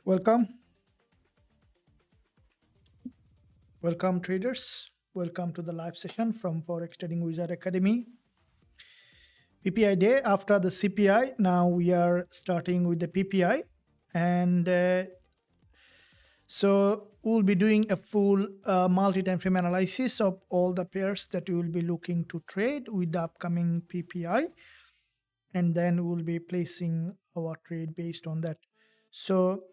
Welcome, welcome traders. Welcome to the live session from Forex Trading Wizard Academy. PPI day after the CPI. Now we are starting with the PPI, and so we'll be doing a full multi-time frame analysis of all the pairs that we will be looking to trade with the upcoming PPI, and then we'll be placing our trade based on that. So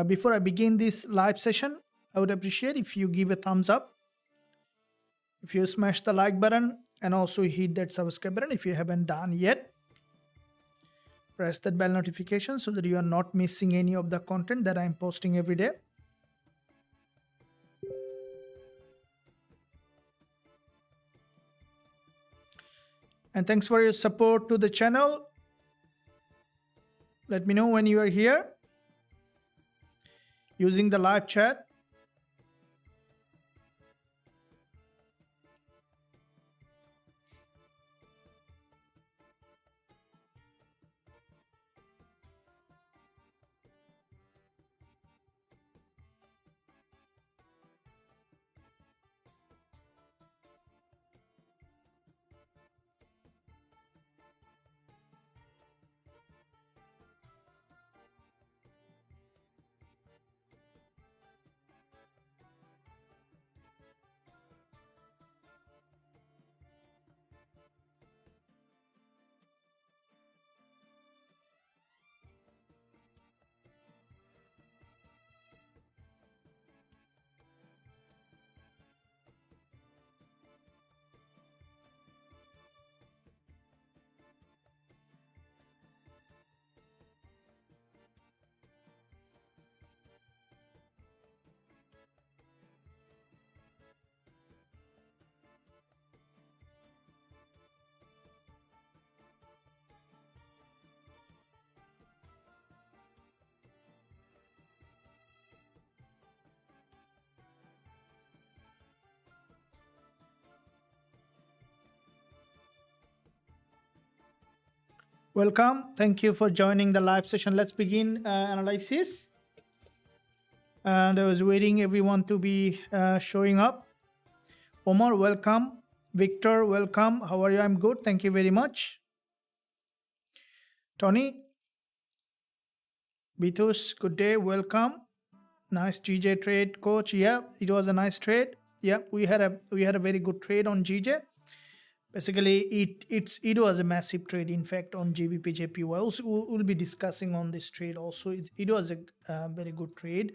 before I begin this live session, I would appreciate if you give a thumbs up, if you smash the like button, and also hit that subscribe button if you haven't done yet. Press that bell notification so that you are not missing any of the content that I'm posting every day. And thanks for your support to the channel. Let me know when you are here using the live chat. Welcome. Thank you for joining the live session. Let's begin analysis. And I was waiting everyone to be showing up. Omar, welcome. Victor, welcome. How are you? I'm good. Thank you very much. Tony, Gbpusd, good day. Welcome. Nice GJ trade, coach. Yeah, it was a nice trade. Yeah, we had a very good trade on GJ. Basically, it was a massive trade. In fact, on Gbpusd, we'll be discussing on this trade also. It was a very good trade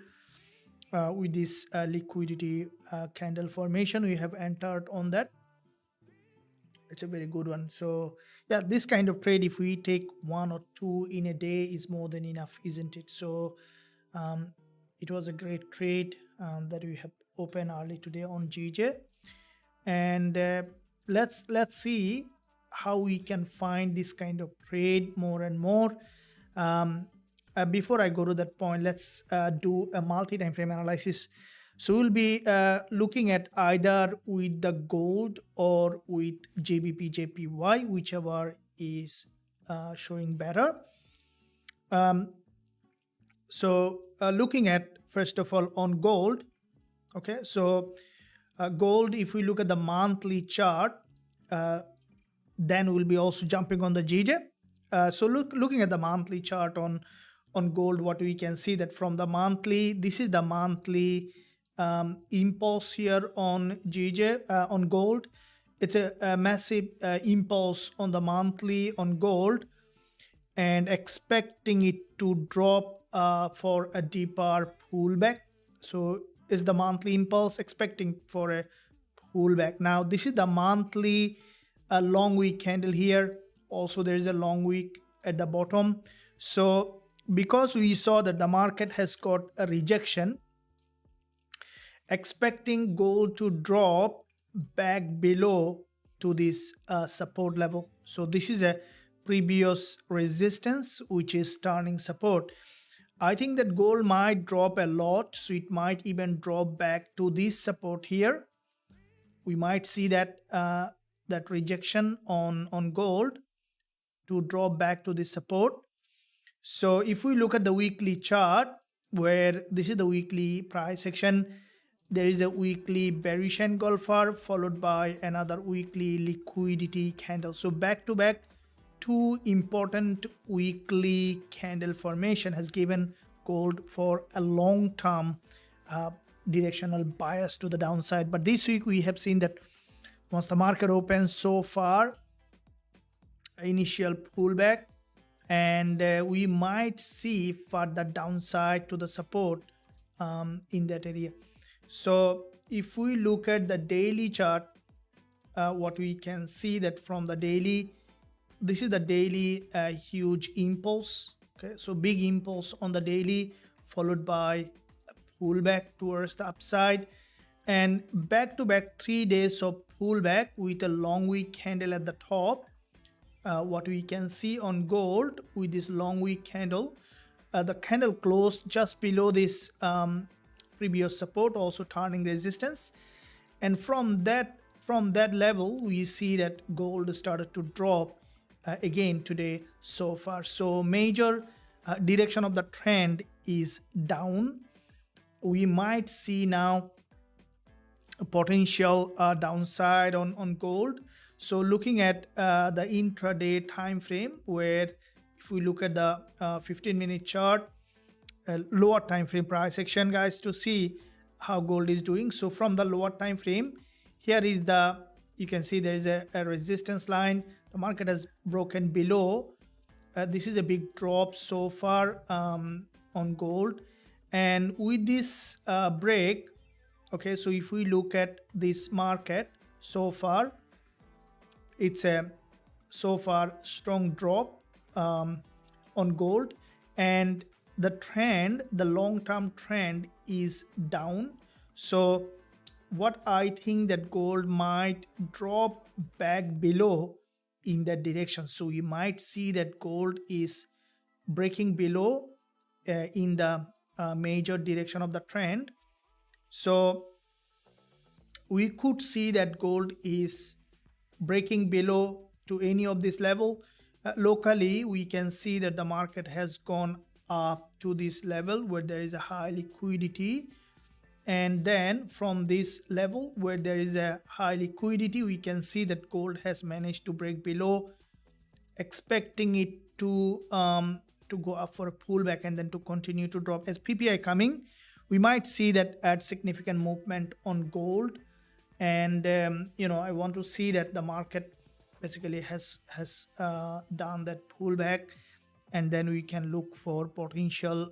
with this liquidity candle formation. We have entered on that. It's a very good one. So yeah, this kind of trade, if we take one or two in a day, is more than enough, isn't it? So it was a great trade that we have opened early today on GJ, and let's see how we can find this kind of trade more and more. Before I go to that point, let's do a multi-time frame analysis. So we'll be looking at either with the gold or with GBP/JPY, whichever is showing better. So looking at, first of all, on gold. Okay, so gold, if we look at the monthly chart, then we'll be also jumping on the GJ. So looking at the monthly chart on gold, what we can see that from the monthly, this is the monthly impulse here on GJ, on gold. It's a massive impulse on the monthly on gold, and expecting it to drop for a deeper pullback. So is the monthly impulse expecting for a pullback. Now this is the monthly long wick candle here. Also there is a long wick at the bottom. So because we saw that the market has got a rejection, expecting gold to drop back below to this support level. So this is a previous resistance which is turning support. I think that gold might drop a lot, so it might even drop back to this support here. We might see that that rejection on gold to drop back to this support. So if we look at the weekly chart, where this is the weekly price action, there is a weekly bearish engulfer followed by another weekly liquidity candle. So back to back, two important weekly candle formation has given gold for a long term directional bias to the downside. But this week we have seen that once the market opens, so far initial pullback, and we might see further downside to the support in that area. So if we look at the daily chart, what we can see that from the daily, this is the daily huge impulse. Okay, so big impulse on the daily followed by a pullback towards the upside, and back to back 3 days of pullback with a long wick candle at the top. What we can see on gold with this long wick candle, the candle closed just below this previous support, also turning resistance, and from that level we see that gold started to drop again today so far. So major direction of the trend is down. We might see now a potential downside on gold. So looking at the intraday time frame, where if we look at the 15-minute chart, lower time frame price action, guys, to see how gold is doing. So from the lower time frame, here is the, you can see there is a resistance line. The market has broken below. This is a big drop so far on gold, and with this break, okay, so if we look at this market so far, it's a so far strong drop on gold, and the trend, the long-term trend is down. So what I think that gold might drop back below in that direction. So you might see that gold is breaking below in the major direction of the trend. So we could see that gold is breaking below to any of this level. Locally, we can see that the market has gone up to this level where there is a high liquidity, and then from this level where there is a high liquidity, we can see that gold has managed to break below, expecting it to go up for a pullback and then to continue to drop. As PPI coming, we might see that add significant movement on gold, and I want to see that the market basically has done that pullback, and then we can look for potential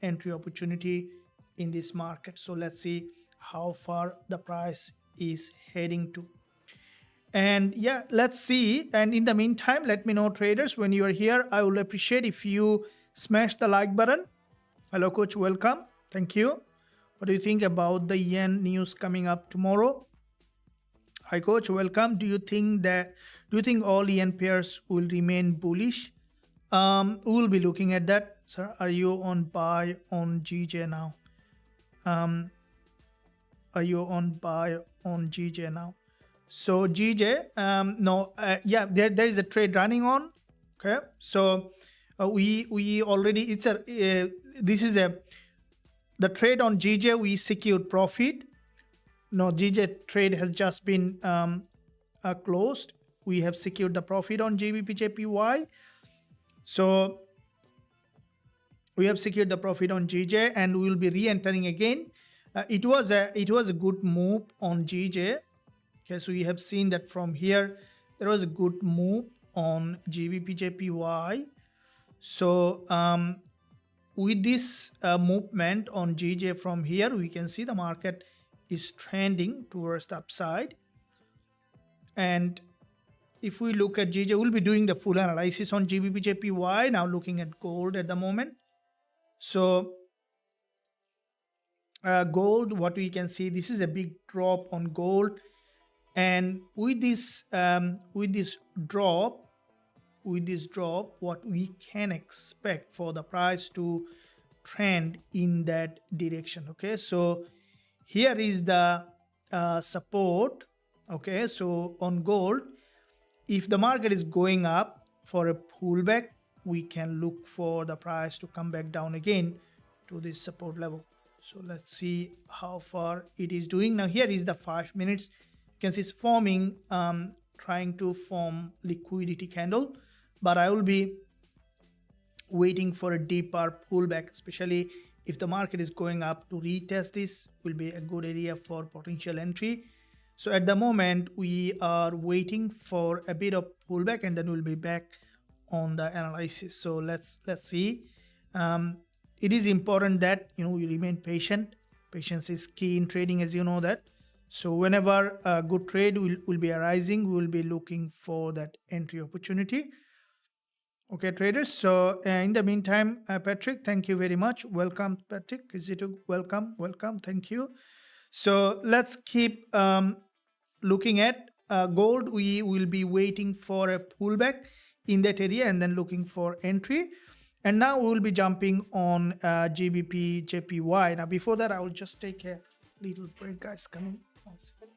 entry opportunity in this market. So let's see how far the price is heading to, and yeah, let's see. And in the meantime, let me know, traders, when you are here. I will appreciate if you smash the like button. Hello coach, welcome, thank you. What do you think about the yen news coming up tomorrow? Hi coach, welcome. Do you think all yen pairs will remain bullish? We'll be looking at that. Sir, are you on buy on GJ now? Are you on buy on GJ now? So GJ, no, yeah, there is a trade running on. Okay, so we already, it's a this is the trade on GJ. We secured profit. No, GJ trade has just been closed. We have secured the profit on Gbpusd. So we have secured the profit on GJ, and we will be re-entering again. It was a good move on GJ. Okay, so we have seen that from here there was a good move on Gbpusd. So with this movement on GJ from here, we can see the market is trending towards the upside. And if we look at GJ, we'll be doing the full analysis on Gbpusd. Now looking at gold at the moment. So gold, what we can see, this is a big drop on gold, and with this drop, what we can expect for the price to trend in that direction. Okay, so here is the support. Okay, so on gold, if the market is going up for a pullback, we can look for the price to come back down again to this support level. So let's see how far it is doing. Now here is the 5 minutes. You can see it's forming, trying to form liquidity candle, but I will be waiting for a deeper pullback, especially if the market is going up. To retest this will be a good area for potential entry. So at the moment we are waiting for a bit of pullback, and then we'll be back on the analysis. So let's see. It is important that we remain patient. Patience is key in trading, as you know that. So whenever a good trade will be arising, we will be looking for that entry opportunity. Okay, traders. So in the meantime, Patrick, thank you very much. Welcome, Patrick. Is it welcome? Welcome. Thank you. So let's keep looking at gold. We will be waiting for a pullback in that area and then looking for entry. And now we will be jumping on GBP, JPY. Now before that, I will just take a little break, guys. Coming. One second.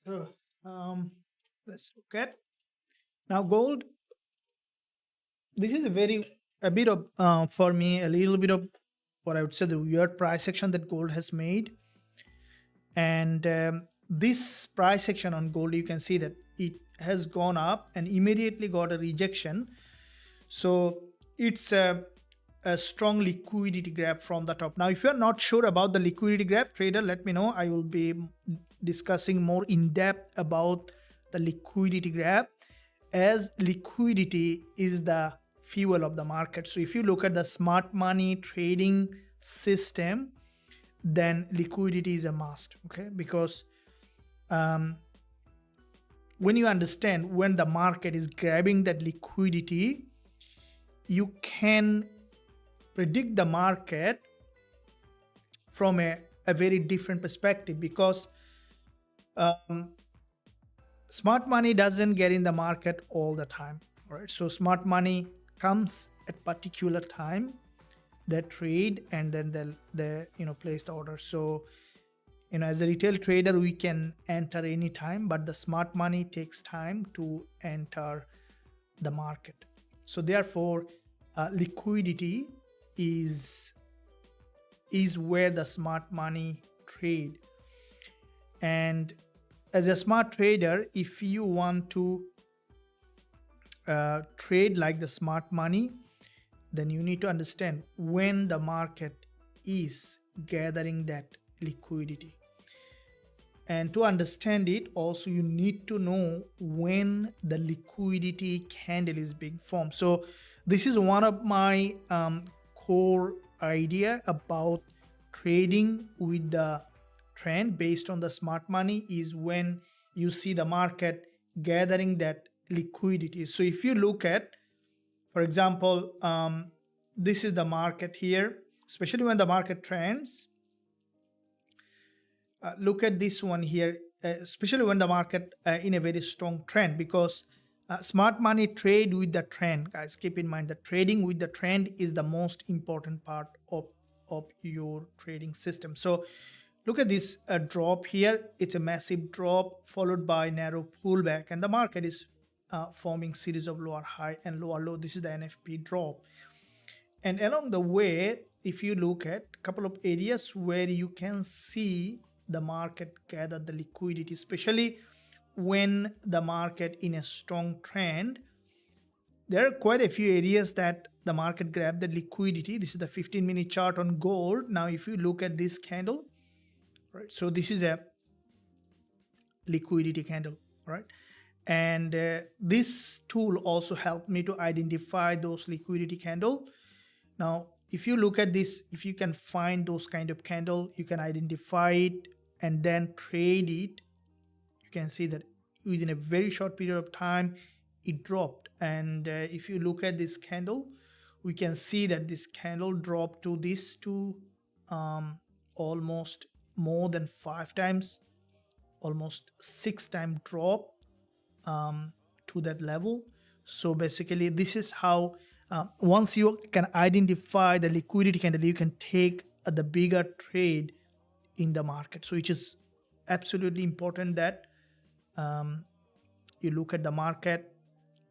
So let's look at now gold. This is a bit of for me a little bit of what I would say the weird price action that gold has made. And this price action on gold, you can see that it has gone up and immediately got a rejection. So it's a strong liquidity grab from the top. Now if you're not sure about the liquidity grab, trader, let me know. I will be discussing more in depth about the liquidity grab, as liquidity is the fuel of the market. So if you look at the smart money trading system, then liquidity is a must. Okay, because when you understand when the market is grabbing that liquidity, you can predict the market from a very different perspective, because smart money doesn't get in the market all the time. All right, so smart money comes at particular time, they trade, and then they place the order. So as a retail trader, we can enter anytime, but the smart money takes time to enter the market. So therefore liquidity is where the smart money trade. And as a smart trader, if you want to trade like the smart money, then you need to understand when the market is gathering that liquidity. And to understand it, also you need to know when the liquidity candle is being formed. So this is one of my core idea about trading with the trend based on the smart money, is when you see the market gathering that liquidity. So if you look at, for example, this is the market here, especially when the market trends. Look at this one here, especially when the market in a very strong trend, because smart money trade with the trend. Guys, keep in mind that trading with the trend is the most important part of your trading system. So Look at this drop here. It's a massive drop followed by narrow pullback, and the market is forming series of lower high and lower low. This is the NFP drop. And along the way, if you look at a couple of areas where you can see the market gather the liquidity, especially when the market in a strong trend, there are quite a few areas that the market grabbed the liquidity. This is the 15-minute chart on gold. Now, if you look at this candle, right, so this is a liquidity candle, right? And this tool also helped me to identify those liquidity candle. Now, if you look at this, if you can find those kind of candle, you can identify it and then trade it. You can see that within a very short period of time, it dropped. And if you look at this candle, we can see that this candle dropped to this to almost more than 5 times, almost 6 time drop to that level. So basically, this is how once you can identify the liquidity candle, you can take the bigger trade in the market. So it is absolutely important that you look at the market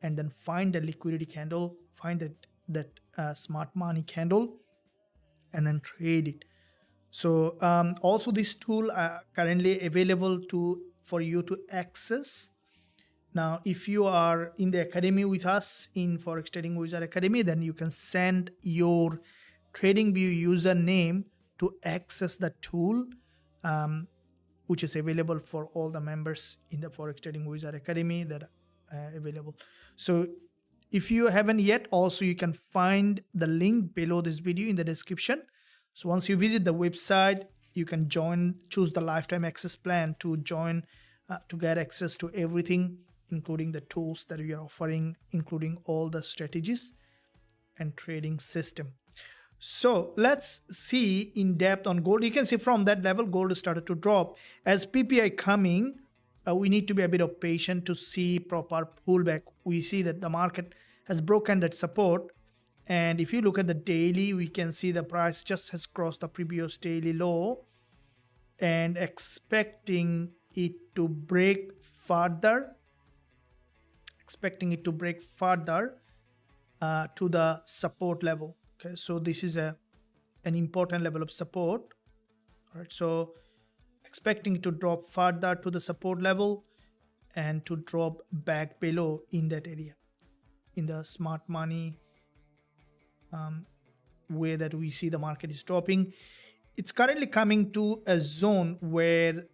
and then find the liquidity candle, find that smart money candle, and then trade it. So also this tool currently available for you to access. Now, if you are in the academy with us in Forex Trading Wizard Academy, then you can send your TradingView username to access the tool, which is available for all the members in the Forex Trading Wizard Academy that are available. So if you haven't yet, also you can find the link below this video in the description. So once you visit the website, you can choose the lifetime access plan to join, to get access to everything, including the tools that we are offering, including all the strategies and trading system. So let's see in depth on gold. You can see from that level, gold started to drop. As PPI coming, we need to be a bit of patient to see proper pullback. We see that the market has broken that support. And if you look at the daily, we can see the price just has crossed the previous daily low and expecting it to break further, to the support level. Okay, so this is an important level of support. All right, so expecting it to drop further to the support level and to drop back below in that area, in the smart money way that we see the market is dropping. It's currently coming to a zone where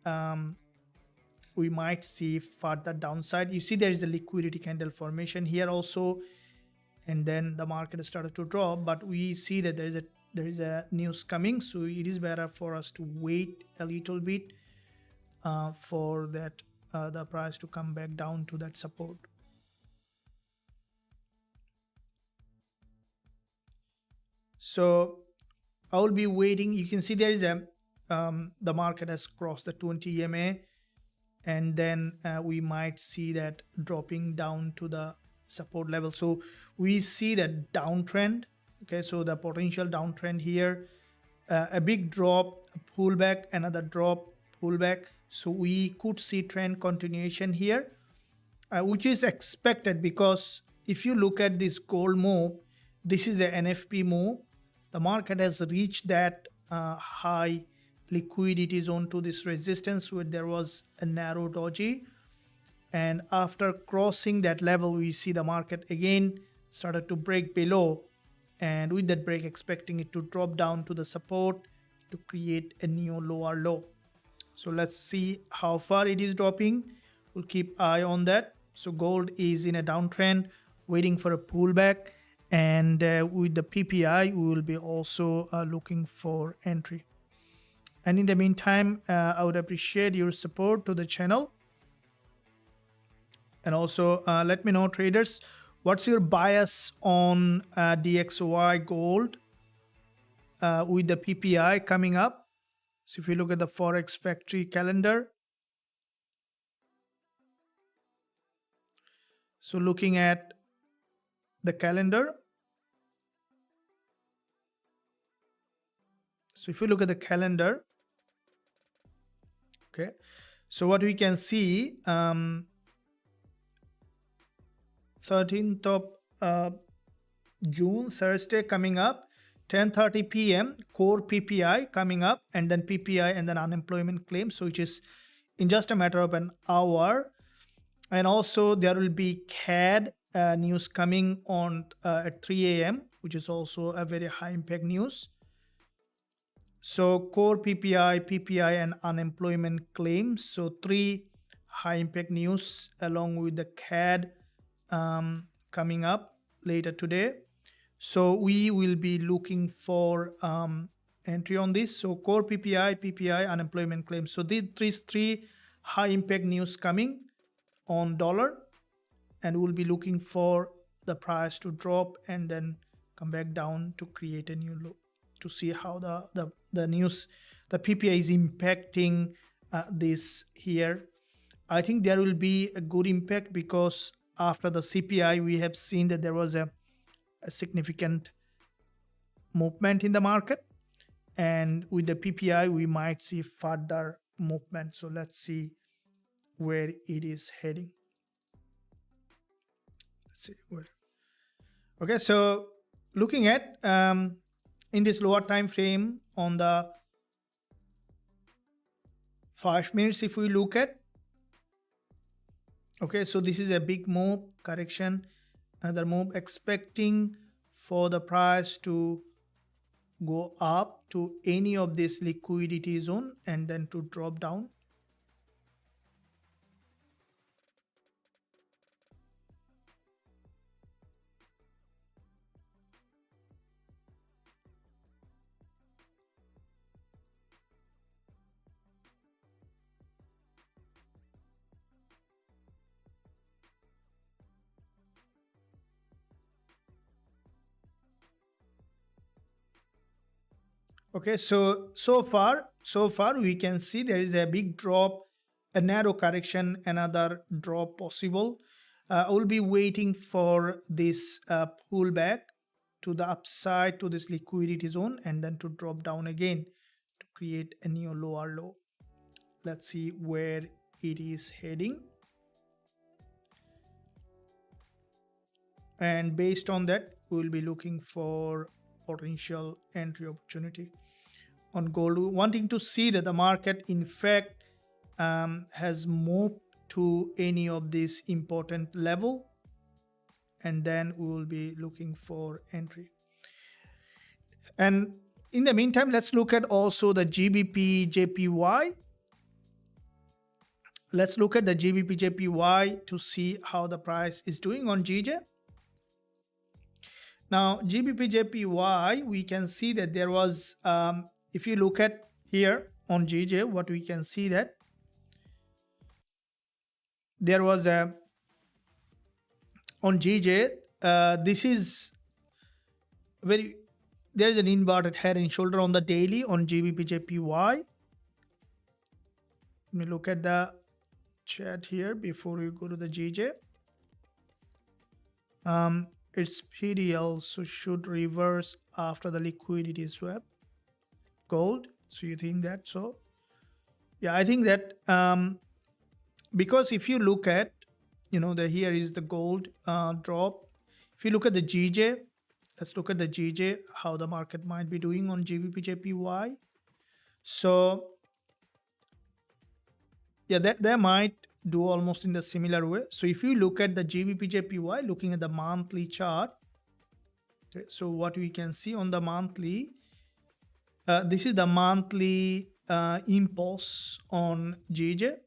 we might see further downside. You see there is a liquidity candle formation here also, and then the market started to drop, but we see that there is a news coming, so it is better for us to wait a little bit for that the price to come back down to that support. So I will be waiting. You can see there is a the market has crossed the 20 EMA, and then we might see that dropping down to the support level. So we see that downtrend. Okay, so the potential downtrend here, a big drop, a pullback, another drop, pullback. So we could see trend continuation here, which is expected, because if you look at this gold move, this is the NFP move. The market has reached that high liquidity zone to this resistance where there was a narrow doji, and after crossing that level, we see the market again started to break below, and with that break, expecting it to drop down to the support to create a new lower low. So let's see how far it is dropping. We'll keep eye on that. So gold is in a downtrend, waiting for a pullback, and with the PPI, we will be also looking for entry. And in the meantime, I would appreciate your support to the channel. And also let me know, traders, what's your bias on DXY gold with the PPI coming up. So if you look at the Forex Factory calendar, so looking at the calendar, so if you look at the calendar, Okay, so what we can see, 13th of June, Thursday coming up, 10:30 p.m. core PPI coming up, and then PPI, and then unemployment claim. So which is in just a matter of an hour. And also there will be CAD news coming on at 3 a.m., which is also a very high impact news. So core PPI, PPI, and unemployment claims. So 3 high impact news along with the CAD coming up later today. So we will be looking for entry on this. So core PPI, PPI, unemployment claims. So these three high impact news coming on dollar, and we'll be looking for the price to drop and then come back down to create a new low, to see how the news, the PPI is impacting this here. I think there will be a good impact because after the CPI, we have seen that there was a significant movement in the market, and with the PPI, we might see further movement. So let's see where it is heading. Let's see where. Okay, so looking at in this lower time frame on the 5 minutes, if we look at, okay, so this is a big move, correction, another move, expecting for the price to go up to any of this liquidity zone and then to drop down. Okay, so far we can see there is a big drop, a narrow correction, another drop possible. I will be waiting for this pullback to the upside to this liquidity zone and then to drop down again to create a new lower low. Let's see where it is heading, and based on that we will be looking for potential entry opportunity on gold, wanting to see that the market in fact has moved to any of this important level, and then we will be looking for entry. And in the meantime, let's look at also the GBP/JPY. Let's look at the GBP/JPY to see how the price is doing on GJ. Now GBP/JPY, we can see that there was, if you look at here on GJ, what we can see that there was a, on GJ, this is very, there is an inverted head and shoulder on the daily on GBP/JPY. Let me look at the chart here before we go to the GJ. Its PD also should reverse after the liquidity swap gold. So you think that? So yeah, I think that because if you look at, you know, the here is the gold drop. If you look at the GJ, let's look at the GJ, how the market might be doing on GBP/JPY. So yeah, they might do almost in the similar way. So if you look at the GBP/JPY, looking at the monthly chart, okay, so what we can see on the monthly, this is the monthly impulse on GJ.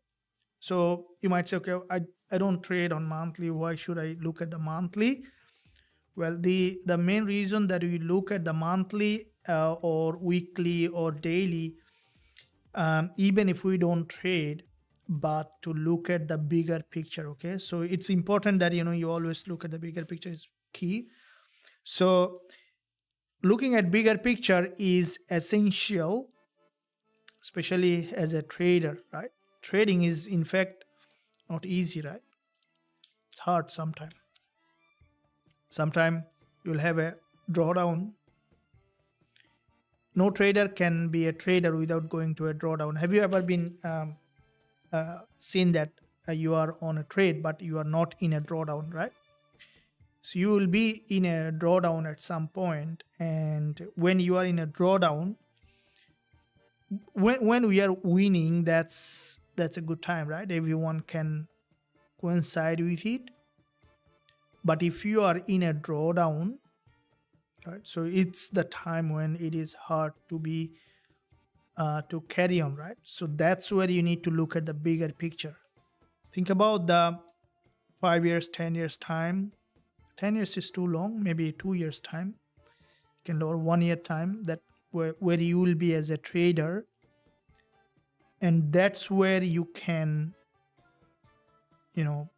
So you might say, okay, I don't trade on monthly, why should I look at the monthly? Well, the main reason that we look at the monthly or weekly or daily, even if we don't trade, but to look at the bigger picture. Okay, so it's important that, you know, you always look at the bigger picture is key. So looking at bigger picture is essential, especially as a trader, right? Trading is in fact not easy, right? It's hard sometimes. Sometimes you'll have a drawdown. No trader can be a trader without going to a drawdown. Have you ever been seen that you are on a trade, but you are not in a drawdown, right? So you will be in a drawdown at some point, and when you are in a drawdown, when we are winning, that's a good time, right? Everyone can coincide with it. But if you are in a drawdown, right, so it's the time when it is hard to be to carry on, right? So that's where you need to look at the bigger picture. Think about the 5 years, 10 years time. 10 years is too long, maybe 2 years time. You can lower 1 year time, that where you will be as a trader, and that's where you can, you know,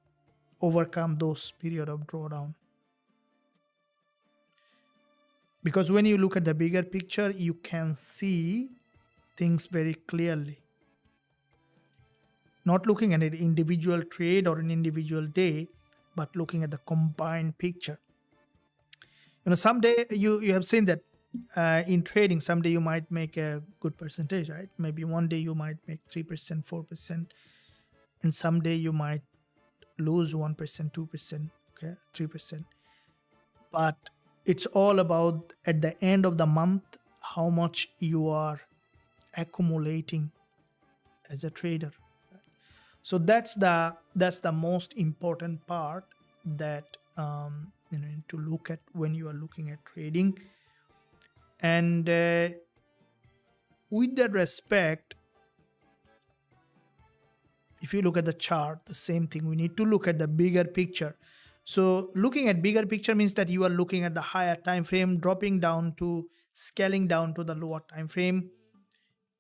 overcome those period of drawdown. Because when you look at the bigger picture, you can see things very clearly. Not looking at an individual trade or an individual day, but looking at the combined picture. You know, someday you have seen that in trading, someday you might make a good percentage, right? Maybe one day you might make 3%, 4%, and someday you might lose 1%, 2%, okay, 3%. But it's all about, at the end of the month, how much you are accumulating as a trader. So that's the most important part that you need to look at when you are looking at trading. And with that respect, if you look at the chart, the same thing, we need to look at the bigger picture. So looking at bigger picture means that you are looking at the higher time frame, dropping down to scaling down to the lower time frame,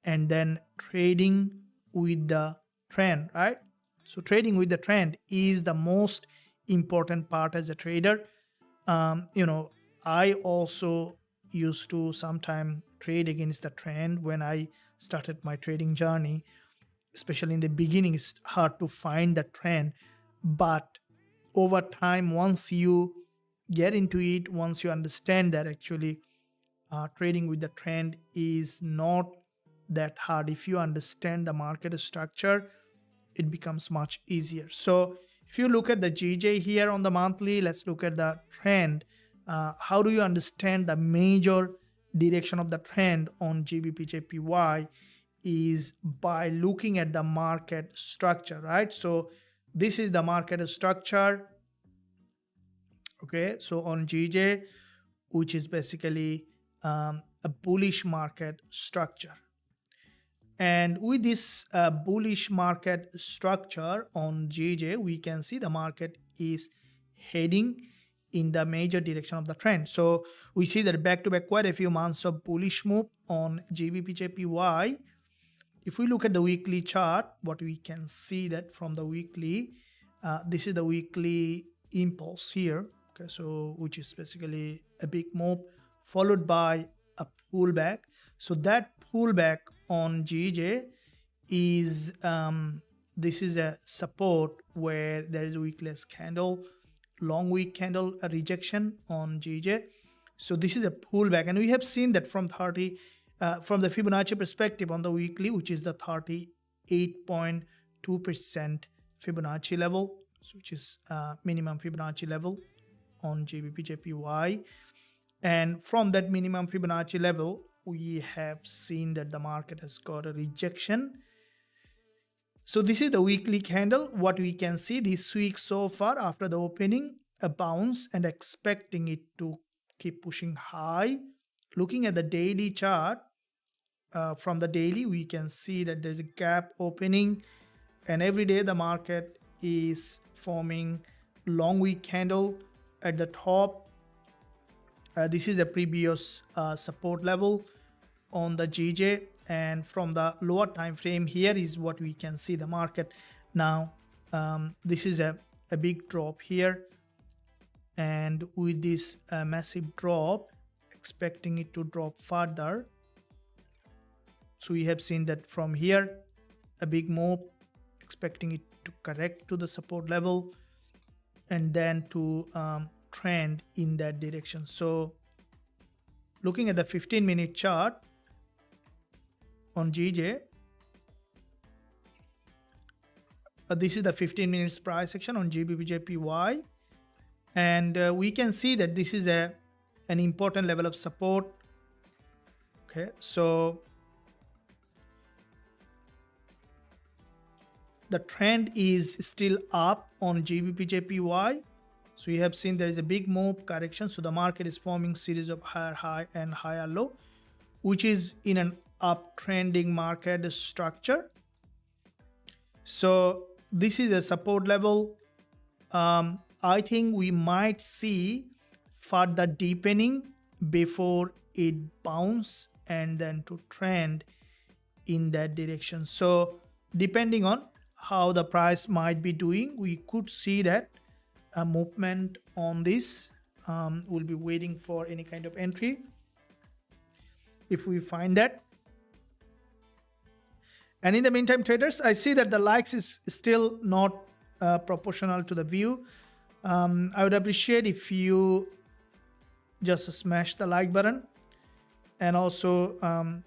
and then trading with the trend, right? So trading with the trend is the most important part as a trader. You know, I also used to sometime trade against the trend when I started my trading journey. Especially in the beginning, it's hard to find the trend, but over time, once you get into it, once you understand that actually trading with the trend is not that hard. If you understand the market structure, it becomes much easier. So if you look at the GJ here on the monthly, let's look at the trend. How do you understand the major direction of the trend on Gbpusd is by looking at the market structure, right? So this is the market structure. Okay, so on GJ, which is basically a bullish market structure. And with this bullish market structure on GJ, we can see the market is heading in the major direction of the trend. So we see that back-to-back quite a few months of bullish move on Gbpusd. If we look at the weekly chart, what we can see that from the weekly, this is the weekly impulse here. Okay, so which is basically a big move followed by a pullback. So that pullback on GJ is this is a support where there is a weakless candle, long wick candle, a rejection on GJ. So this is a pullback, and we have seen that from 30 from the Fibonacci perspective on the weekly, which is the 38.2% Fibonacci level, which is minimum Fibonacci level on Gbpusd. And from that minimum Fibonacci level, we have seen that the market has got a rejection. So this is the weekly candle. What we can see this week so far, after the opening, a bounce and expecting it to keep pushing high. Looking at the daily chart, from the daily, we can see that there's a gap opening, and every day the market is forming long wick candle at the top. This is a previous support level on the GJ, and from the lower time frame, here is what we can see the market now. This is a big drop here, and with this massive drop, expecting it to drop further. So we have seen that from here, a big move, expecting it to correct to the support level, and then to trend in that direction. So looking at the 15-minute chart on GJ, This is the 15 minutes price action on Gbpusd, and we can see that this is an important level of support. Okay, so the trend is still up on Gbpusd. So you have seen there is a big move correction. So the market is forming series of higher high and higher low, which is in an uptrending market structure. So this is a support level. I think we might see further deepening before it bounce and then to trend in that direction. So depending on how the price might be doing, we could see that a movement on this. We'll be waiting for any kind of entry if we find that. And in the meantime, traders, I see that the likes is still not proportional to the view. I would appreciate if you just smash the like button, and also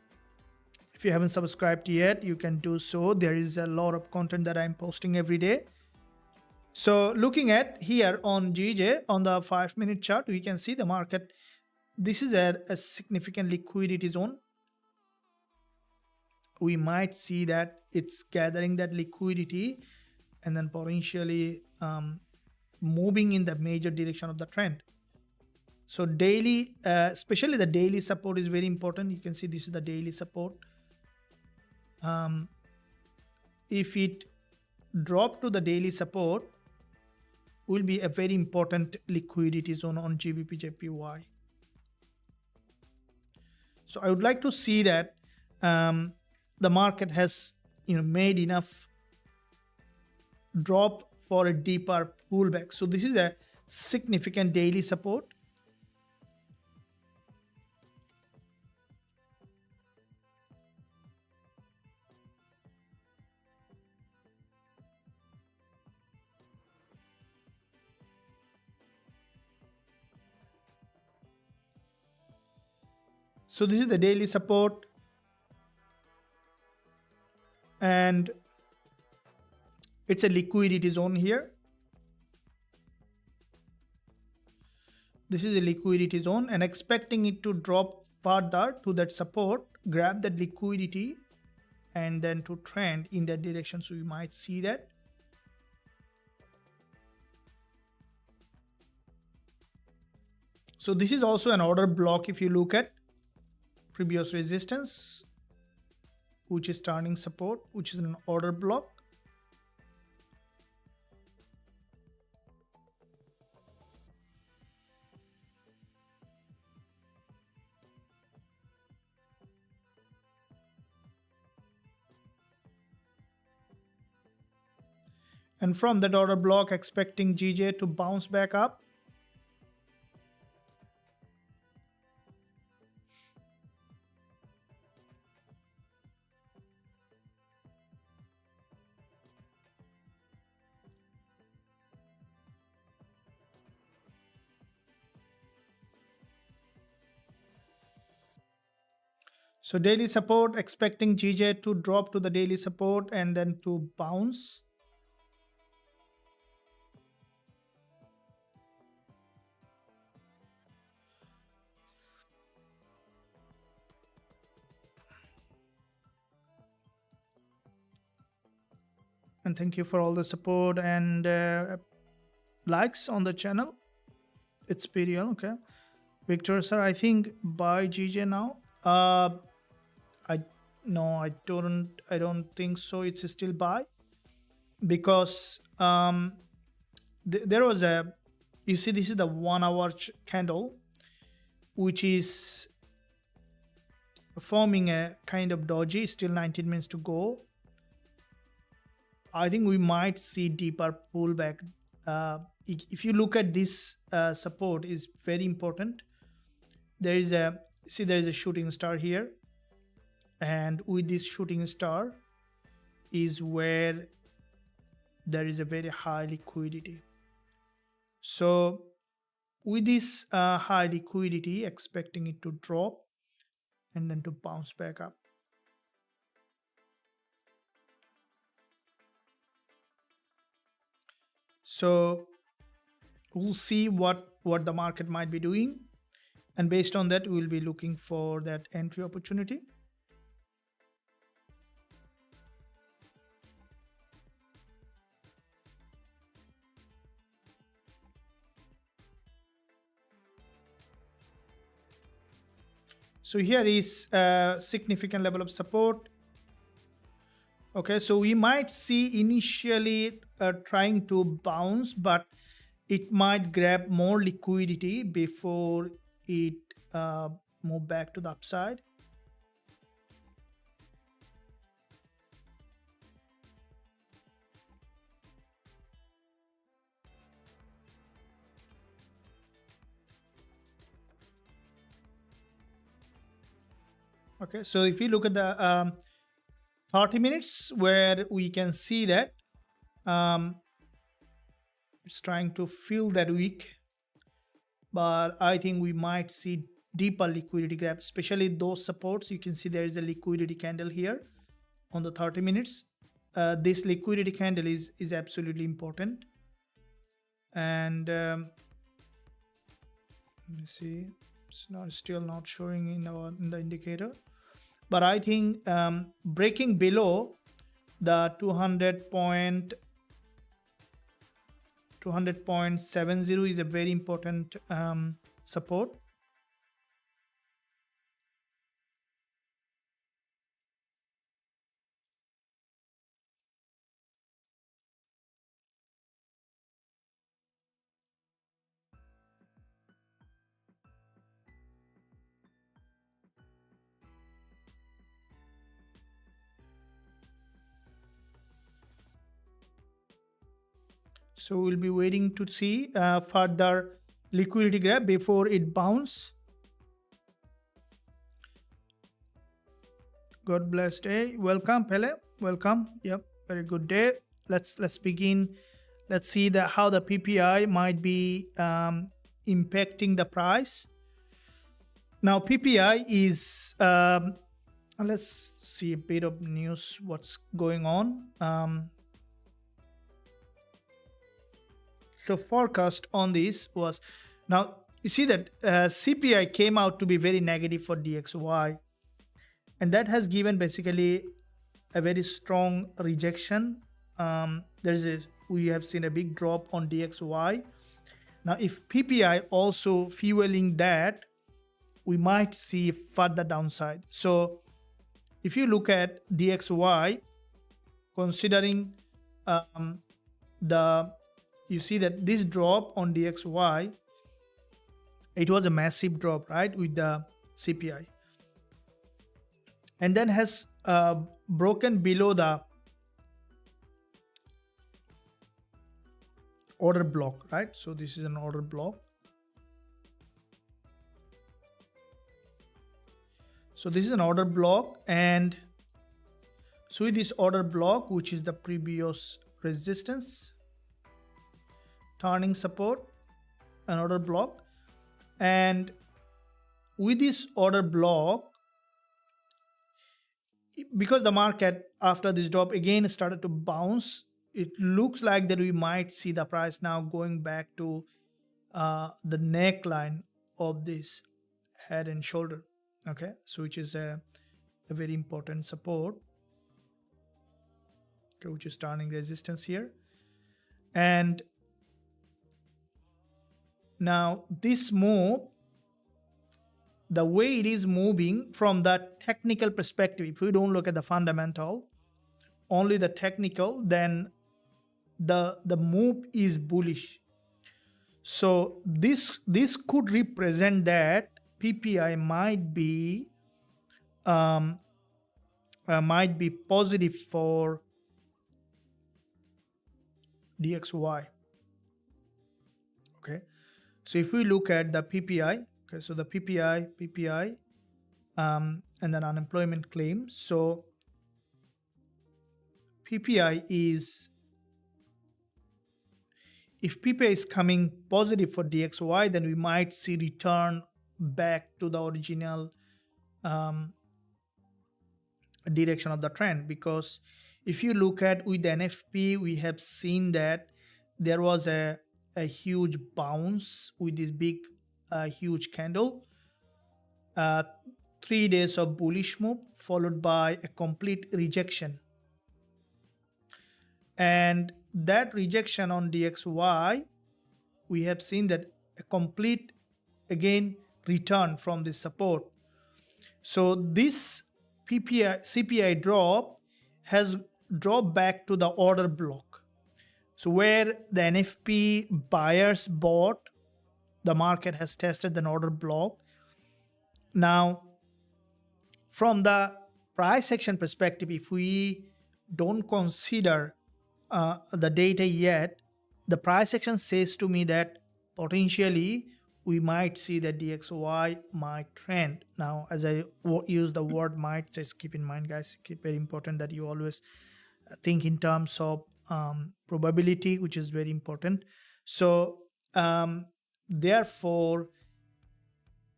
if you haven't subscribed yet, you can do so. There is a lot of content that I'm posting every day. So looking at here on GJ on the 5-minute chart, we can see the market. This is a significant liquidity zone. We might see that it's gathering that liquidity and then potentially moving in the major direction of the trend. So daily, especially the daily support is very important. You can see this is the daily support. If it drop to the daily support, will be a very important liquidity zone on Gbpusd. So I would like to see that the market has made enough drop for a deeper pullback. So this is a significant daily support. So this is the daily support, and it's a liquidity zone here. This is a liquidity zone, and expecting it to drop further to that support, grab that liquidity and then to trend in that direction. So you might see that. So this is also an order block. If you look at previous resistance, which is turning support, which is an order block. And from that order block, expecting GJ to bounce back up. So daily support, expecting GJ to drop to the daily support and then to bounce. And thank you for all the support and likes on the channel. It's PDL, okay. Victor sir, I think buy GJ now. I don't think so. It's still buy, because there was a, you see this is the 1 hour candle, which is forming a kind of doji. Still 19 minutes to go. I think we might see deeper pullback. If you look at this support is very important. There is a, see there is a shooting star here, and with this shooting star is where there is a very high liquidity. So with this high liquidity, expecting it to drop and then to bounce back up. So we'll see what the market might be doing, and based on that we'll be looking for that entry opportunity. So here is a significant level of support. Okay, so we might see initially trying to bounce, but it might grab more liquidity before it move back to the upside. Okay, so if you look at the 30 minutes, where we can see that it's trying to fill that wick, but I think we might see deeper liquidity grab, especially those supports. You can see there is a liquidity candle here on the 30 minutes. This liquidity candle is absolutely important. And let me see, it's still not showing in the indicator, but I think breaking below the 200.70 is a very important support. So we'll be waiting to see further liquidity grab before it bounce. God bless day. Welcome, Pele. Welcome. Yep, very good day. Let's begin. Let's see how the PPI might be impacting the price. Now PPI is let's see a bit of news. What's going on? So forecast on this was, now you see that CPI came out to be very negative for DXY, and that has given basically a very strong rejection. We have seen a big drop on DXY. Now if PPI also fueling that, we might see further downside. So if you look at DXY, considering you see that this drop on DXY, it was a massive drop, right, with the CPI, and then has broken below the order block, right? So this is an order block. So this is an order block, and so with this order block, which is the previous resistance, turning support, an order block, and with this order block, because the market after this drop again started to bounce, it looks like that we might see the price now going back to the neckline of this head and shoulder. Okay, so which is a very important support, okay, which is turning resistance here. And now this move, the way it is moving from the technical perspective, if we don't look at the fundamental, only the technical, then the move is bullish. So this could represent that PPI might be positive for DXY. Okay, so if we look at the PPI, okay, so the PPI, and then unemployment claim. So PPI is, if PPI is coming positive for DXY, then we might see return back to the original direction of the trend, because if you look at with NFP, we have seen that there was a huge bounce with this big huge candle, 3 days of bullish move followed by a complete rejection, and that rejection on DXY, we have seen that a complete again return from the support. So this CPI drop has dropped back to the order block. So where the NFP buyers bought, the market has tested an order block. Now, from the price action perspective, if we don't consider the data yet, the price action says to me that potentially we might see that DXY might trend. Now, as I use the word might, just keep in mind, guys, keep very important that you always think in terms of probability, which is very important. So therefore,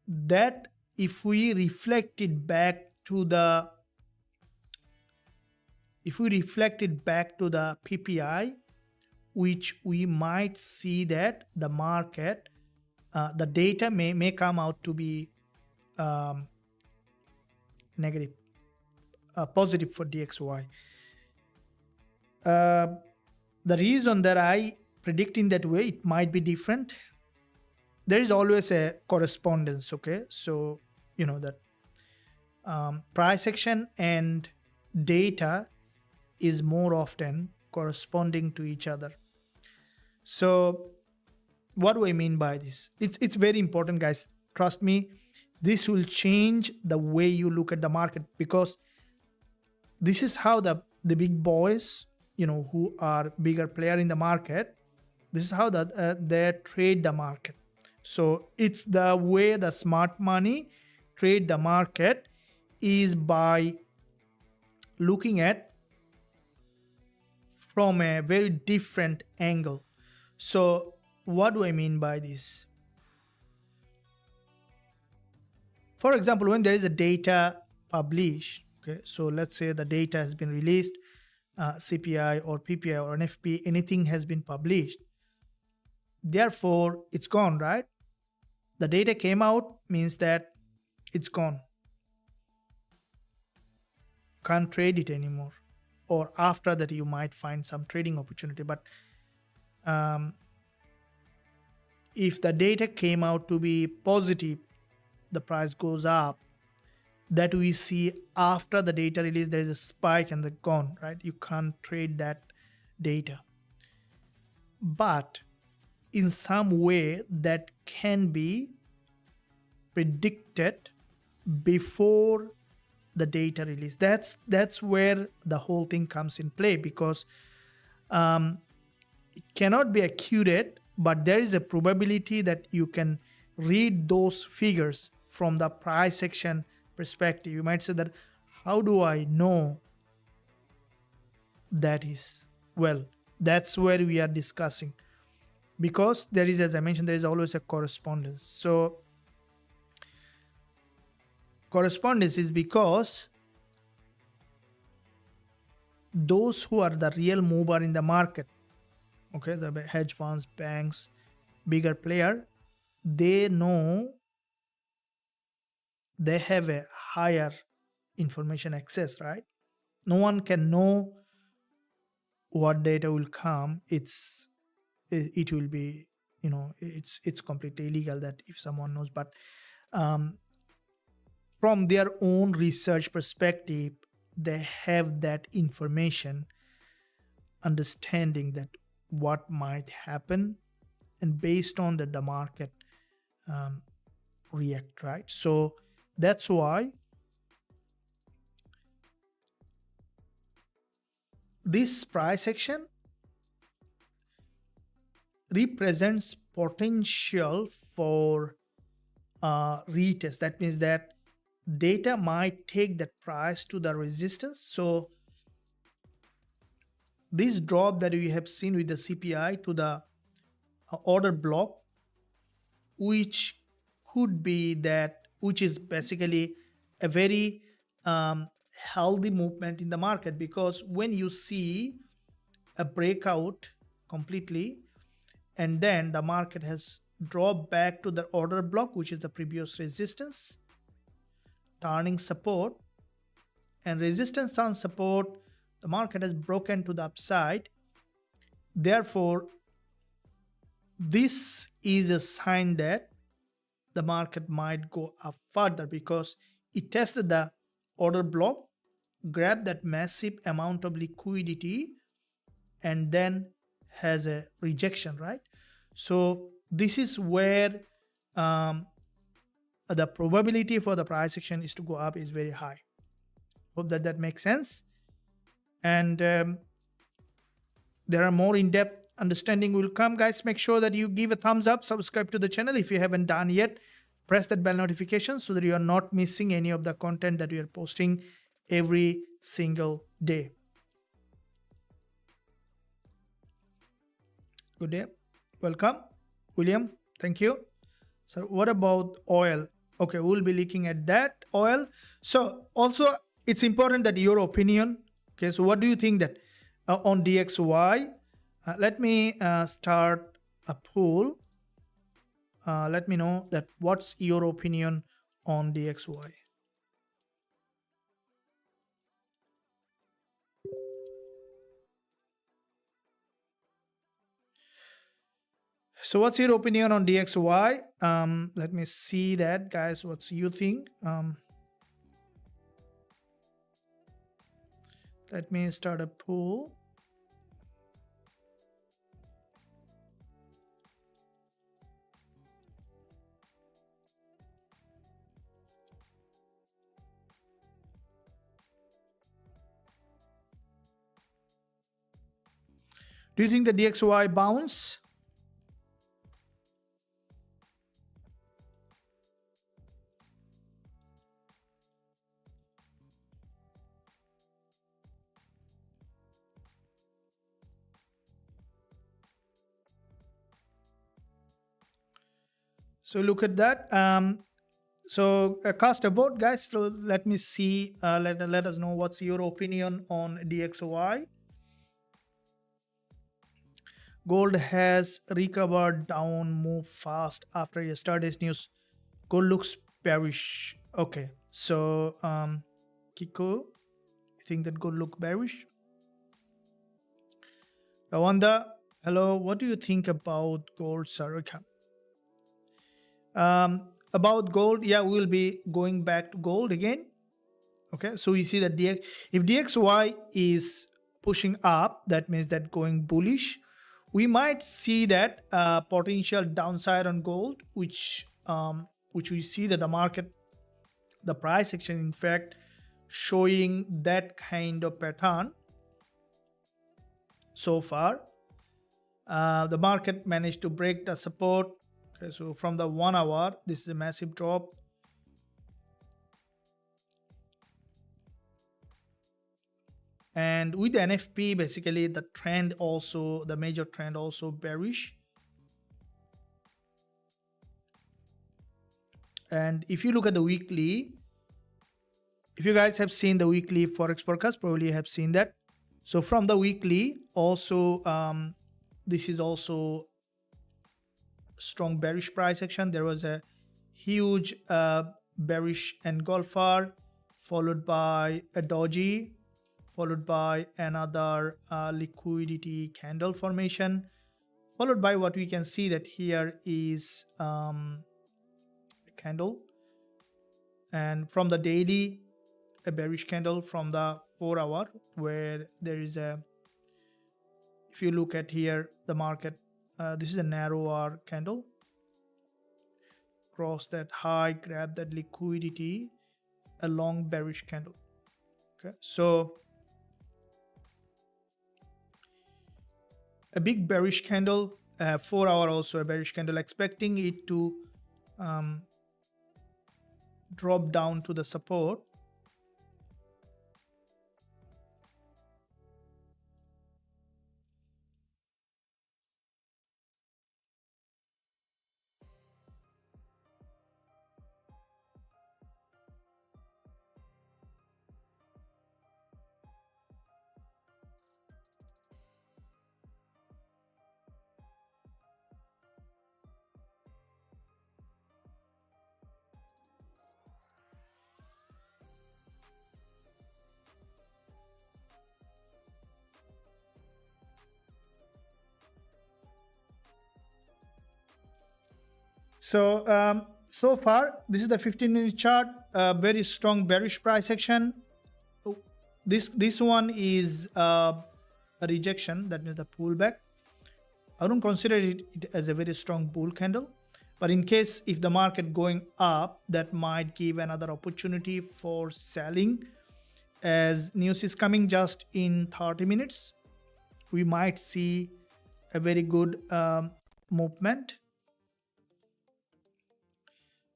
that if we reflect it back to the PPI, which we might see that the market, the data may come out to be negative, positive for DXY. The reason that I predict in that way, it might be different. There is always a correspondence, okay? So, you know that price action and data is more often corresponding to each other. So what do I mean by this? It's very important, guys. Trust me, this will change the way you look at the market, because this is how the big boys, you know, who are bigger player in the market, this is how they trade the market. So it's the way the smart money trade the market is by looking at from a very different angle. So what do I mean by this? For example, when there is a data published, okay, so let's say the data has been released, CPI or PPI or NFP, anything has been published. Therefore, it's gone, right? The data came out means that it's gone. Can't trade it anymore. Or after that, you might find some trading opportunity. But if the data came out to be positive, the price goes up. That we see after the data release, there is a spike and then gone, right? You can't trade that data. But in some way that can be predicted before the data release. That's where the whole thing comes in play, because it cannot be accurate, but there is a probability that you can read those figures from the price action perspective. You might say that, how do I know that is? Well, that's where we are discussing, because there is, as I mentioned, there is always a correspondence. So correspondence is because those who are the real mover in the market, okay, the hedge funds, banks, bigger player, they know, they have a higher information access, right? No one can know what data will come. It will be, you know, it's completely illegal that if someone knows. But from their own research perspective, they have that information, understanding that what might happen, and based on that the market react, right? So that's why this price action represents potential for retest. That means that data might take that price to the resistance. So this drop that we have seen with the CPI to the order block, which could be that, which is basically a very healthy movement in the market, because when you see a breakout completely and then the market has dropped back to the order block, which is the previous resistance, turning support, and resistance on support, the market has broken to the upside. Therefore, this is a sign that the market might go up further because it tested the order block, grabbed that massive amount of liquidity, and then has a rejection, right? So this is where the probability for the price action is to go up is very high. Hope that that makes sense. And there are more in-depth understanding will come, guys. Make sure that you give a thumbs up, subscribe to the channel if you haven't done yet. Press that bell notification so that you are not missing any of the content that we are posting every single day. Good day. Welcome, William. Thank you. So what about oil? Okay, we'll be looking at that oil. So also it's important that your opinion. Okay, so what do you think that on DXY? Let me start a poll. Let me know that what's your opinion on DXY. So what's your opinion on DXY? Let me see that, guys. What's you think? Let me start a poll. Do you think the DXY bounce? So look at that. So cast a vote, guys. So let me see. Let us know what's your opinion on DXY. Gold has recovered down, move fast after yesterday's news. Gold looks bearish. Okay, so Kiko, you think that gold look bearish? Rawanda, hello. What do you think about gold, sir? Okay. About gold, yeah, we'll be going back to gold again. Okay, so you see that if DXY is pushing up, that means that going bullish. We might see that potential downside on gold, which we see that the market, the price action, in fact, showing that kind of pattern so far. The market managed to break the support. Okay, so from the 1 hour, this is a massive drop. And with the NFP, basically the trend also, the major trend also bearish. And if you look at the weekly, if you guys have seen the weekly Forex forecast, probably have seen that. So from the weekly also, this is also strong bearish price action. There was a huge bearish engulfer, followed by a doji, followed by another liquidity candle formation, followed by what we can see that here is a candle, and from the daily, a bearish candle from the 4 hour, where there is a, if you look at here, the market, this is a narrower candle, cross that high, grab that liquidity, a long bearish candle. Okay, so a big bearish candle, 4 hour also a bearish candle, expecting it to drop down to the support. So far, this is the 15-minute chart. Very strong bearish price action. Oh, this one is a rejection. That means the pullback. I don't consider it as a very strong bull candle, but in case if the market going up, that might give another opportunity for selling. As news is coming just in 30 minutes, we might see a very good movement.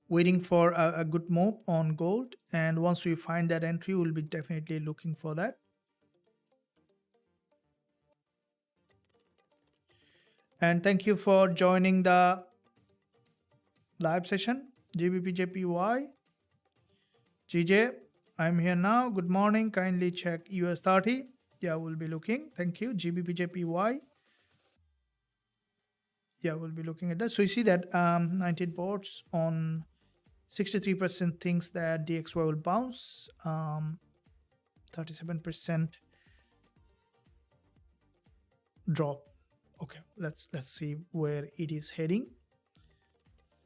Waiting for a good move on gold, and once we find that entry, we'll be definitely looking for that. And thank you for joining the live session. Gbpusd, GJ, I'm here now. Good morning. Kindly check US30. Yeah, we'll be looking. Thank you. Gbpusd. Yeah, we'll be looking at that. So you see that 19 ports on 63% thinks that DXY will bounce. 37% drop. Okay, let's see where it is heading.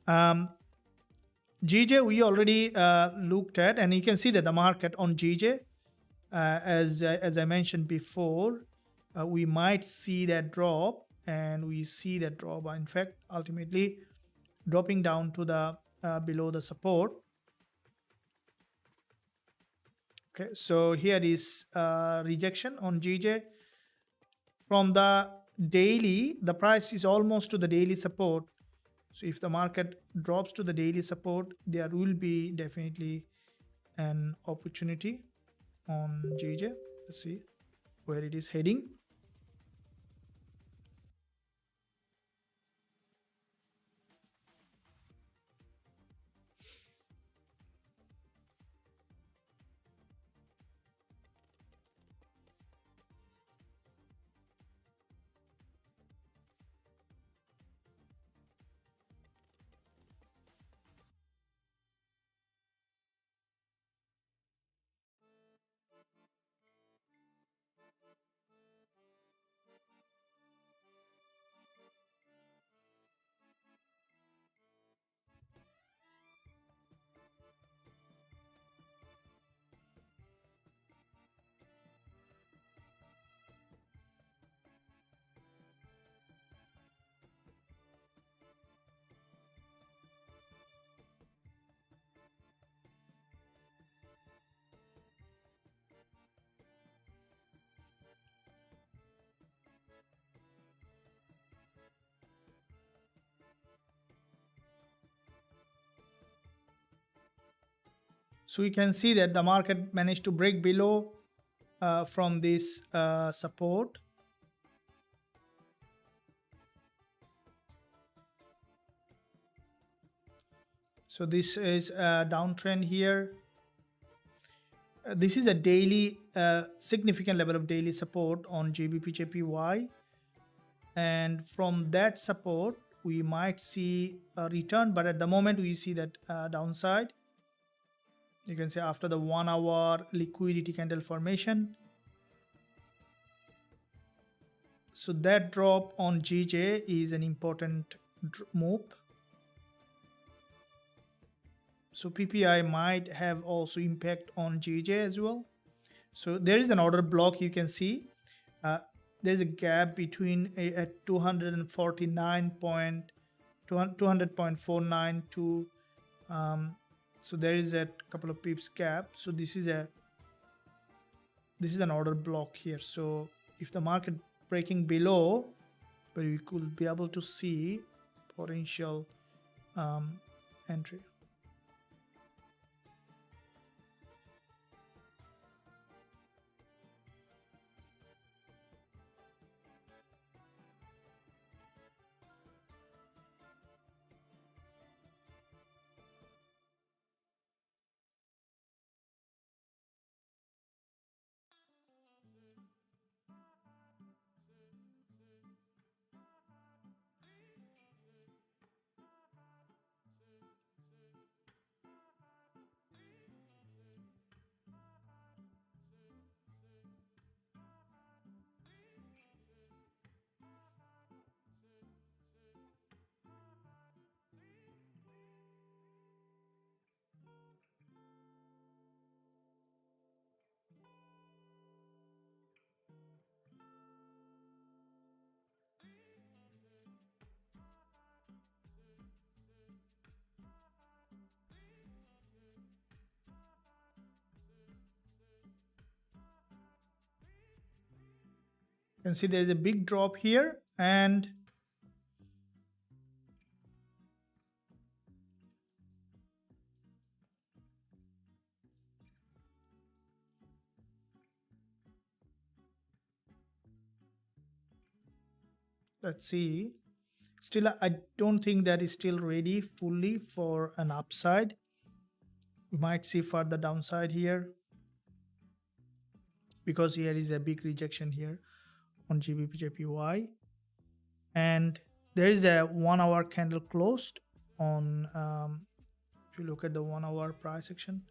GJ we already looked at, and you can see that the market on GJ, as I mentioned before, we might see that drop, and we see that drop. In fact, ultimately dropping down to the below the support. Okay, so here is rejection on GJ. From the daily, the price is almost to the daily support. So if the market drops to the daily support, there will be definitely an opportunity on GJ. Let's see where it is heading. So we can see that the market managed to break below from this support. So this is a downtrend here. This is a daily significant level of daily support on Gbpusd, and from that support we might see a return, but at the moment we see that downside. You can say after the 1 hour liquidity candle formation. So that drop on GJ is an important move. So PPI might have also impact on GJ as well. So there is an order block. You can see there's a gap between at 200.49 to so there is a couple of pips gap. So this is an order block here. So if the market breaking below, but we could be able to see potential entry. can see there is a big drop here, and let's see. Still, I don't think that is still ready fully for an upside. We might see further downside here because here is a big rejection here on Gbpusd, and there is a 1 hour candle closed on if you look at the 1 hour price action,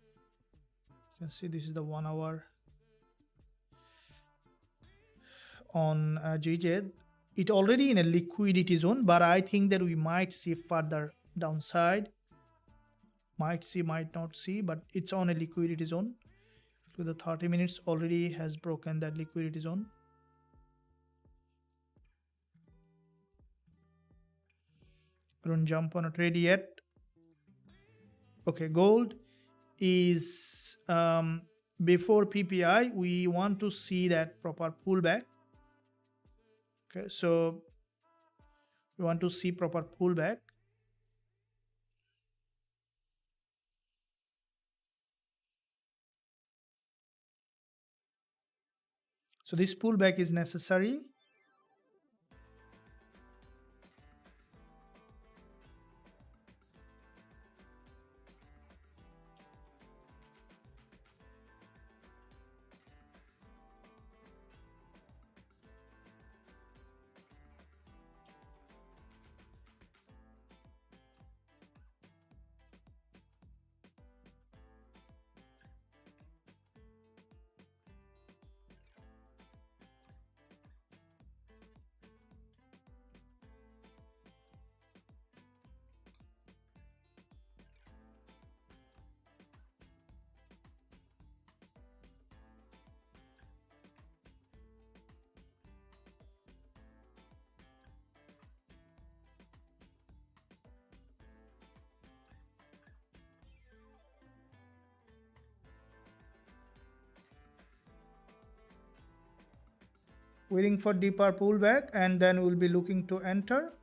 you can see this is the 1 hour on GJ. It already in a liquidity zone, but I think that we might see further downside. Might see, might not see, but it's on a liquidity zone. To the 30 minutes already has broken that liquidity zone. I don't jump on a trade yet. Okay, gold is before PPI. We want to see that proper pullback. Okay, so we want to see proper pullback. So this pullback is necessary. Waiting for deeper pullback, and then we'll be looking to enter.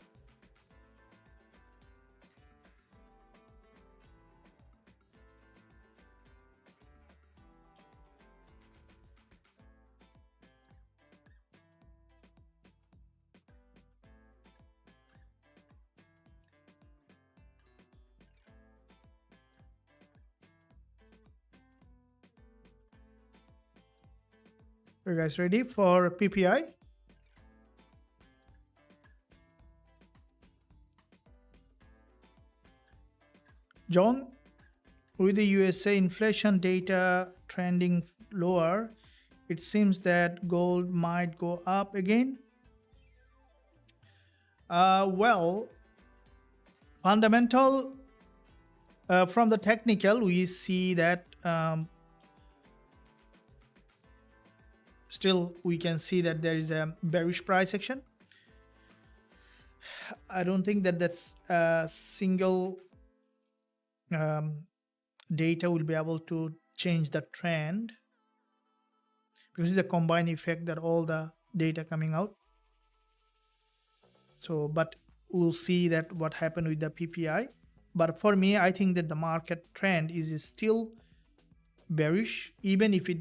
Are you guys ready for PPI? John, with the USA inflation data trending lower, it seems that gold might go up again. Well, fundamental from the technical, we see that still we can see that there is a bearish price action. I don't think that that's a single data will be able to change the trend, because it's a combined effect that all the data coming out. So, but we'll see that what happened with the PPI. But for me, I think that the market trend is still bearish. Even if it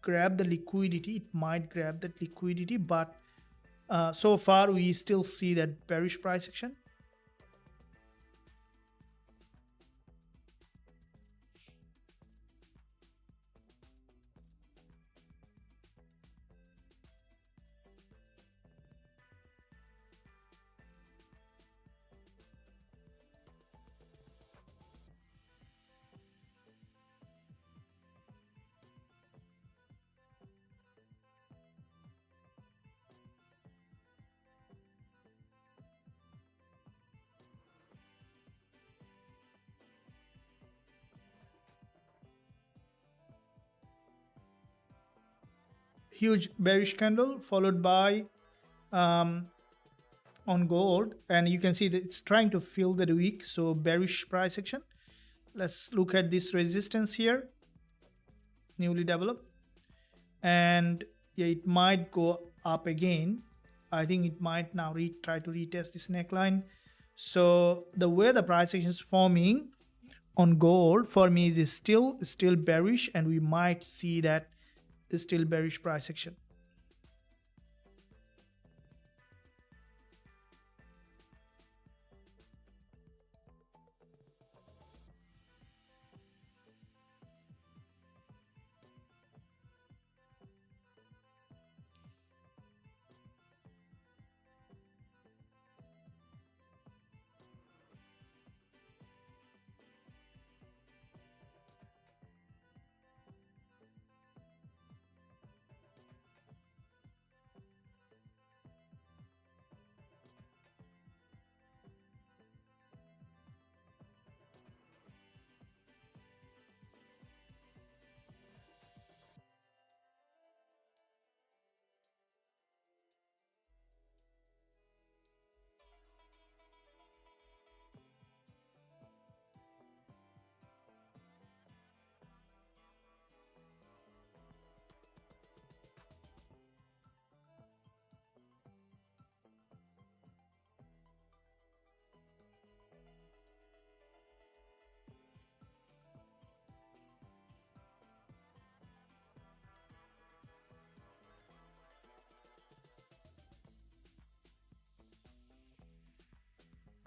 grab the liquidity, it might grab that liquidity, but so far we still see that bearish price action. Huge bearish candle followed by on gold, and you can see that it's trying to fill the week, so bearish price action. Let's look at this resistance here, newly developed, and Yeah, it might go up again. I think it might now try to retest this neckline. So the way the price action is forming on gold for me is still bearish, and we might see that still bearish price action.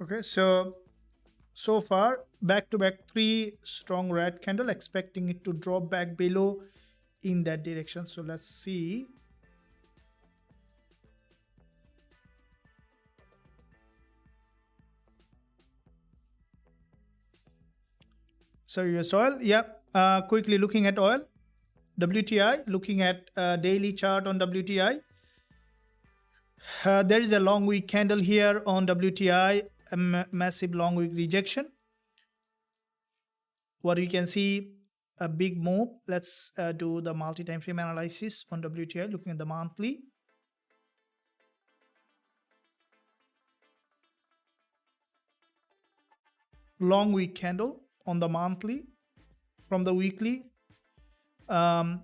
Okay, so far back to back 3 strong red candle, expecting it to drop back below in that direction. So let's see. So US oil, yep. Quickly looking at oil, WTI, looking at daily chart on WTI. There is a long wick candle here on WTI, a massive long wick rejection. What we can see, a big move. Let's do the multi-time frame analysis on WTI, looking at the monthly. Long wick candle on the monthly. From the weekly, there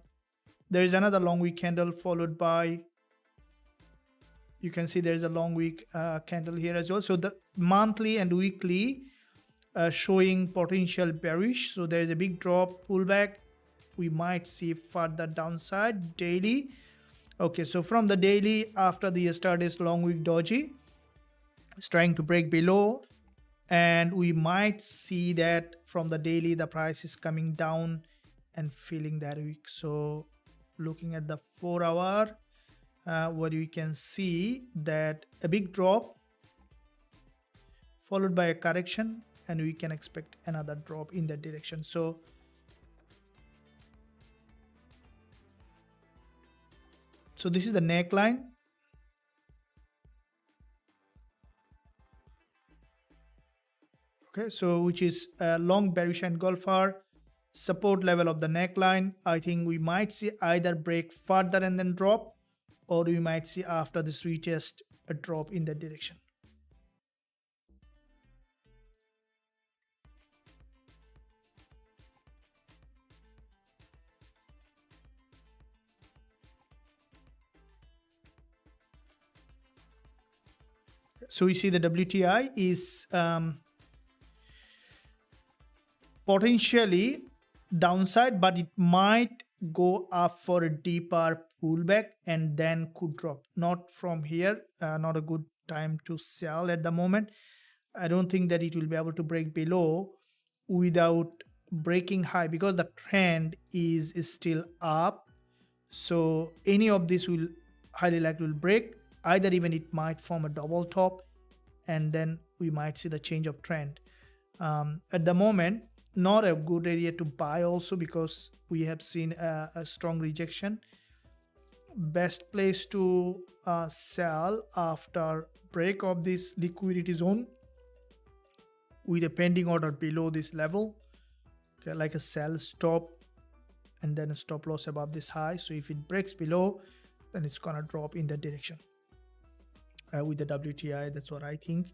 is another long wick candle followed by, you can see there's a long wick candle here as well. So the monthly and weekly showing potential bearish. So there is a big drop, pullback. We might see further downside. Daily, okay, so from the daily, after the yesterday's long wick doji, it's trying to break below, and we might see that from the daily the price is coming down and filling that week. So looking at the 4 hour, what we can see that a big drop followed by a correction, and we can expect another drop in that direction. So this is the neckline. Okay, so which is a long bearish engulfer, support level of the neckline. I think we might see either break further and then drop, or we might see after this retest a drop in that direction. So we see the WTI is potentially downside, but it might go up for a deeper pullback and then could drop. Not from here, not a good time to sell at the moment. I don't think that it will be able to break below without breaking high, because the trend is still up. So any of this will highly likely will break. Either even it might form a double top, and then we might see the change of trend. At the moment, not a good area to buy also, because we have seen a strong rejection. Best place to sell after break of this liquidity zone with a pending order below this level. Okay, like a sell stop and then a stop loss above this high. So if it breaks below, then it's gonna drop in that direction. With the WTI, that's what I think.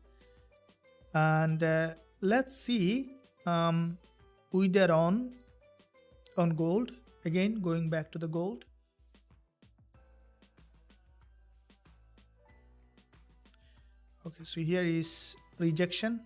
And let's see with that on gold, again going back to the gold. So here is rejection.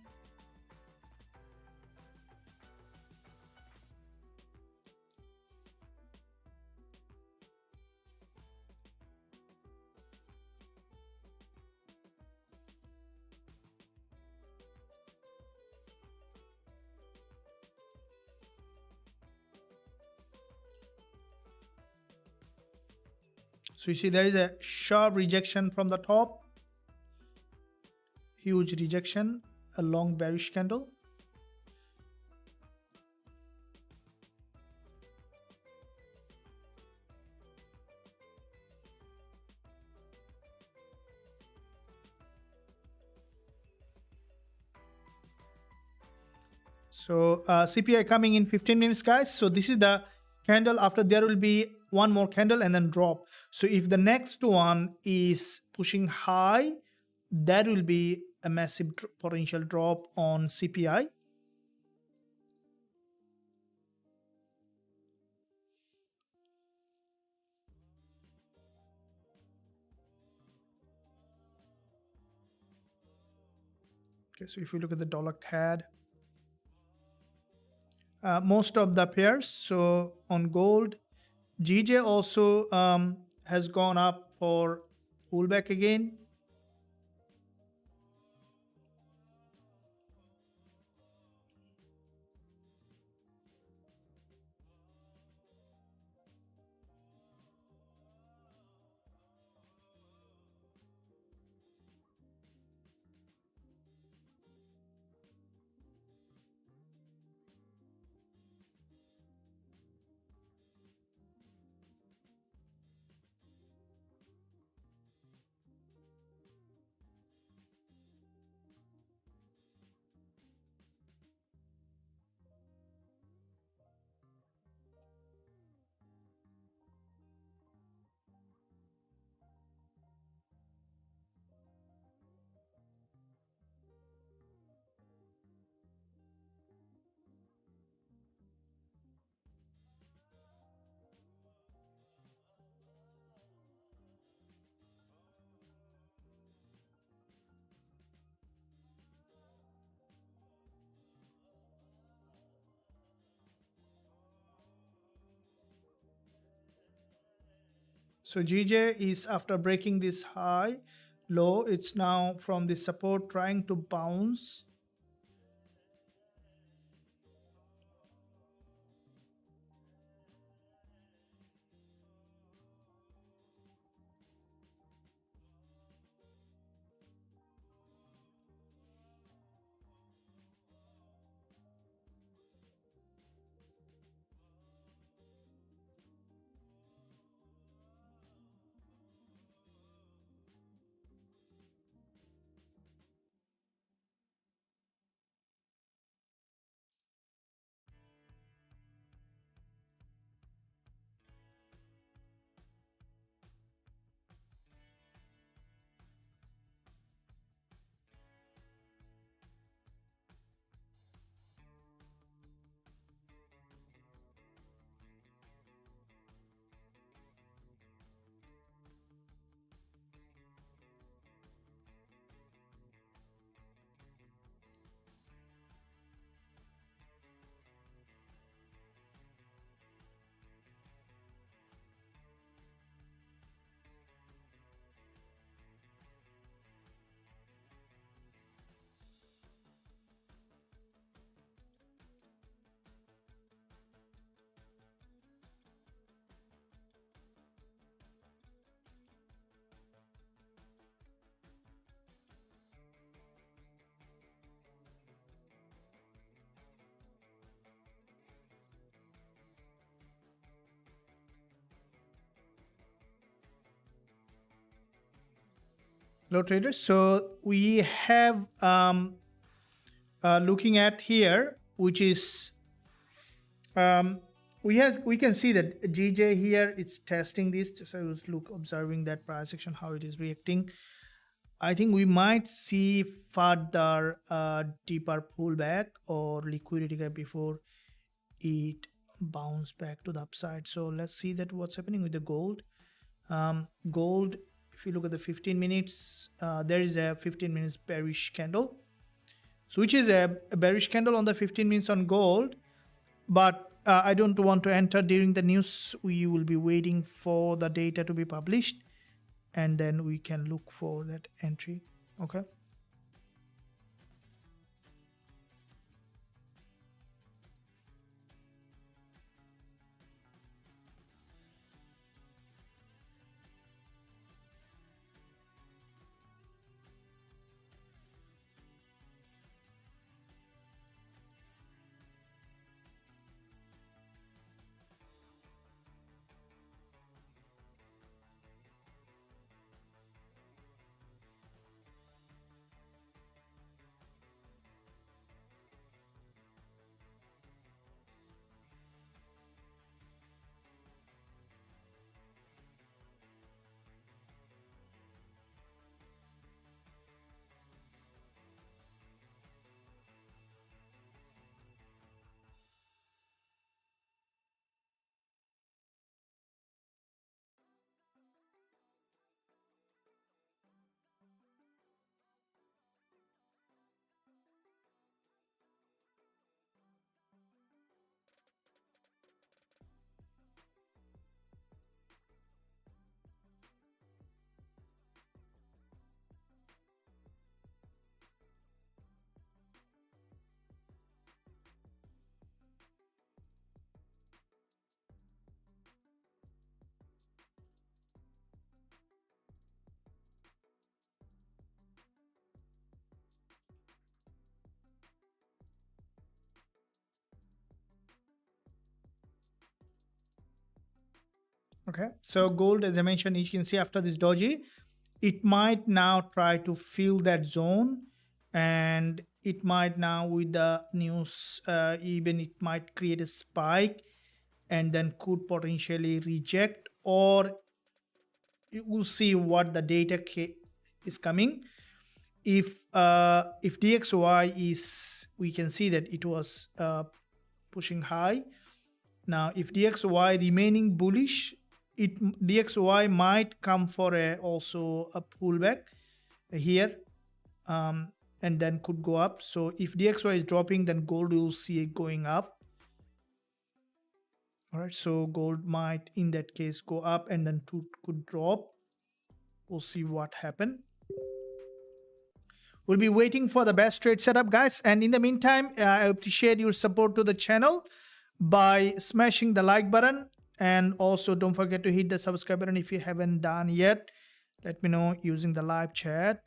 So you see there is a sharp rejection from the top, huge rejection, a long bearish candle. So CPI coming in 15 minutes, guys. So this is the candle. After there will be one more candle and then drop. So if the next one is pushing high, there will be a massive potential drop on CPI. Okay, so if you look at the dollar CAD, most of the pairs, so on gold, GJ also has gone up for pullback again. So GJ is, after breaking this high low, it's now from the support trying to bounce. Hello traders. So we have looking at here, which is we can see that GJ here, it's testing this. So I was observing that price action, how it is reacting. I think we might see further deeper pullback or liquidity gap before it bounce back to the upside. So let's see that what's happening with the gold. Gold if you look at the 15 minutes, there is a 15 minutes bearish candle. So which is a bearish candle on the 15 minutes on gold. But I don't want to enter during the news. We will be waiting for the data to be published, and then we can look for that entry. Okay. Okay, so gold, as I mentioned, you can see after this doji, it might now try to fill that zone, and it might now with the news, even it might create a spike and then could potentially reject, or you will see what the data is coming. If DXY is, we can see that it was pushing high. Now if DXY remaining bullish, DXY might come for also a pullback here, and then could go up. So if DXY is dropping, then gold will see it going up. All right, so gold might in that case go up and then could drop. We'll see what happened. We'll be waiting for the best trade setup, guys. And in the meantime, I appreciate your support to the channel by smashing the like button, and also don't forget to hit the subscribe button if you haven't done yet. Let me know using the live chat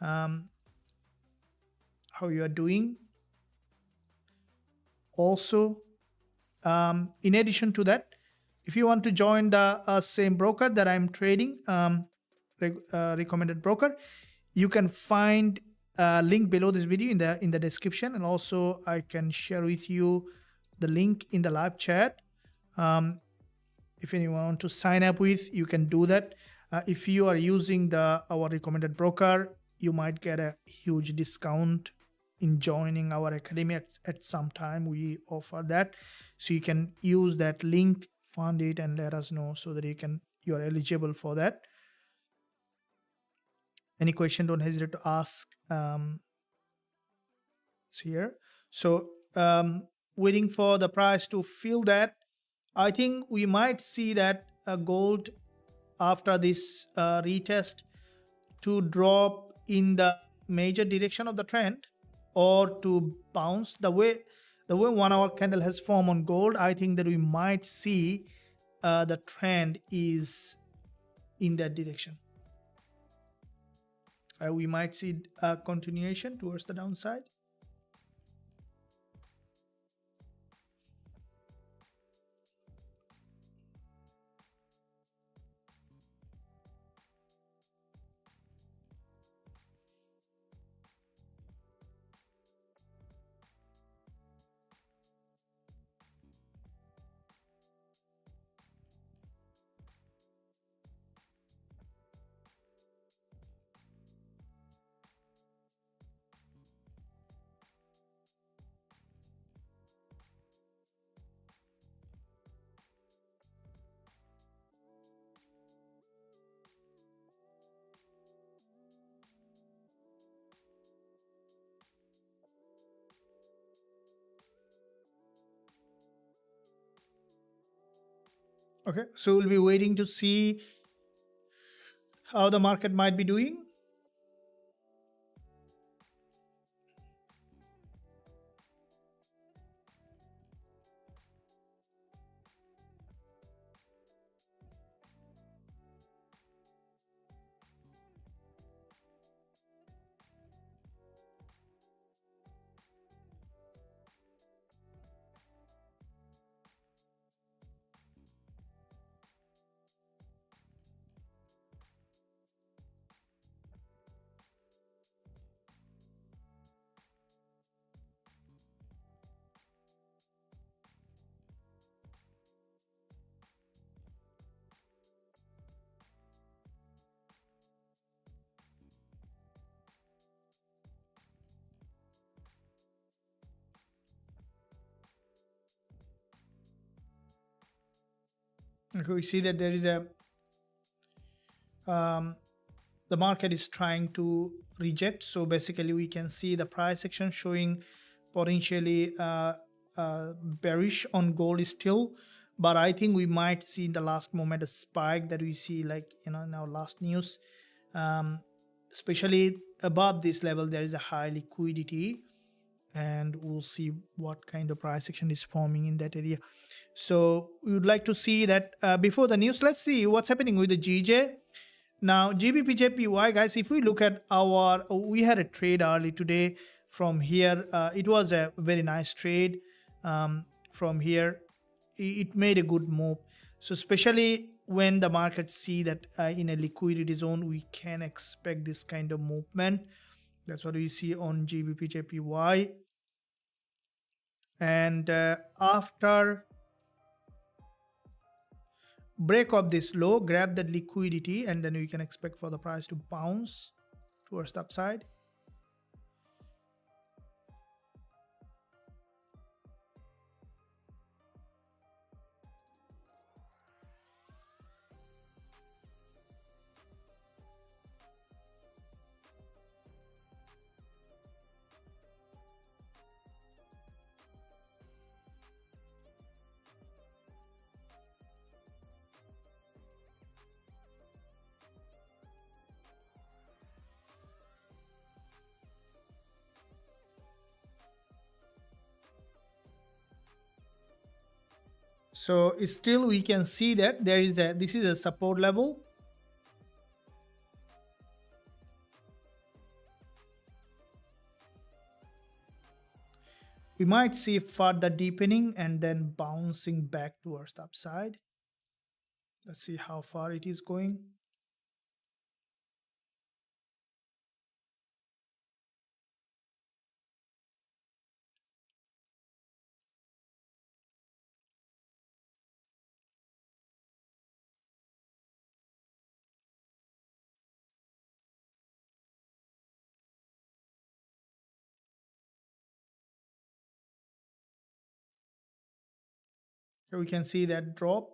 how you are doing. Also, in addition to that, if you want to join the same broker that I'm trading, recommended broker, you can find a link below this video in the description, and also I can share with you the link in the live chat. If anyone want to sign up with, you can do that. If you are using our recommended broker, you might get a huge discount in joining our academy at some time. We offer that, so you can use that link, fund it, and let us know so that you are eligible for that. Any question, don't hesitate to ask. It's here. So waiting for the price to fill that. I think we might see that gold after this retest to drop in the major direction of the trend, or to bounce the way 1 hour candle has formed on gold. I think that we might see the trend is in that direction. We might see a continuation towards the downside. Okay, so we'll be waiting to see how the market might be doing. Okay, we see that there is a um, the market is trying to reject. So basically we can see the price action showing potentially bearish on gold still, but I think we might see in the last moment a spike that we see, like, you know, in our last news. um, Especially above this level there is a high liquidity, and we'll see what kind of price action is forming in that area. So we would like to see that before the news. Let's see what's happening with the GJ. Now, GBPJPY, guys, if we look at our, we had a trade early today from here. It was a very nice trade from here. It made a good move. So especially when the markets see that in a liquidity zone, we can expect this kind of movement. That's what we see on GBPJPY. And after break of this low, grab that liquidity, and then we can expect for the price to bounce towards the upside. So still we can see that there is a, this is a support level. We might see further deepening and then bouncing back towards the upside. Let's see how far it is going. So we can see that drop,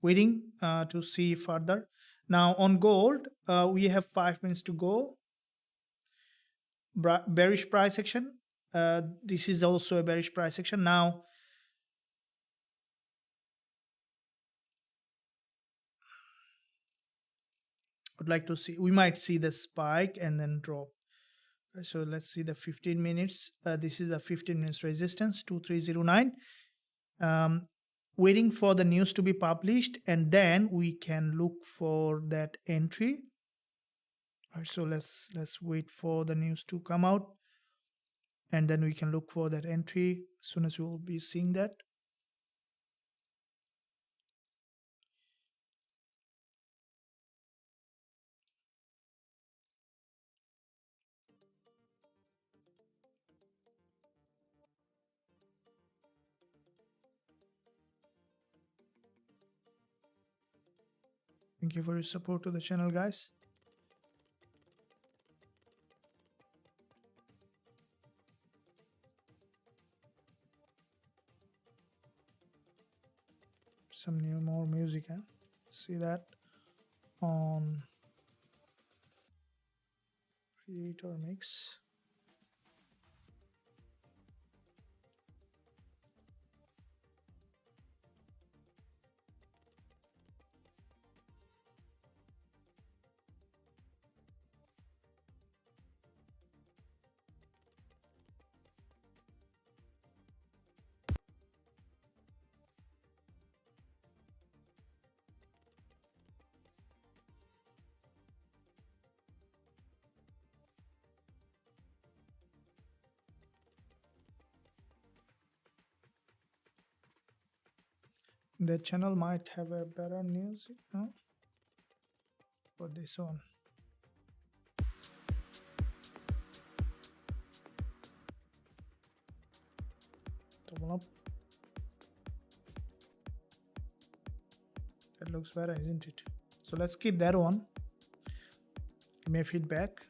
waiting to see further. Now on gold, we have 5 minutes to go. Bearish price action. This is also a bearish price action. Now I'd like to see, we might see the spike and then drop. So let's see the 15 minutes. This is the 15 minutes resistance 2309. Waiting for the news to be published, and then we can look for that entry. All right, so let's wait for the news to come out, and then we can look for that entry as soon as we will be seeing that. Thank you for your support to the channel, guys. Some new more music, huh? See that on creator mix. That channel might have a better news, no? For this one. Double up. That looks better, isn't it? So let's keep that one. Give me a feedback.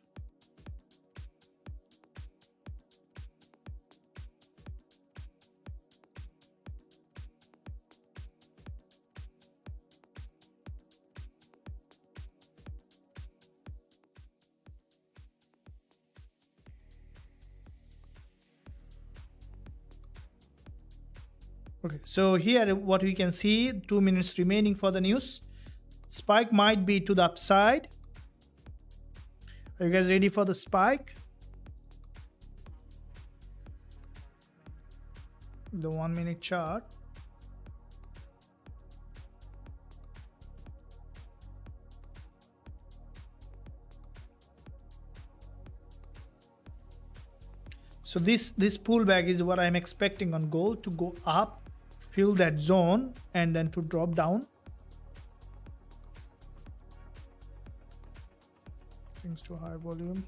Okay, so here what we can see, 2 minutes remaining for the news. Spike might be to the upside. Are you guys ready for the spike? The 1 minute chart. So this pullback is what I'm expecting on gold to go up, fill that zone, and then to drop down. Things to high volume.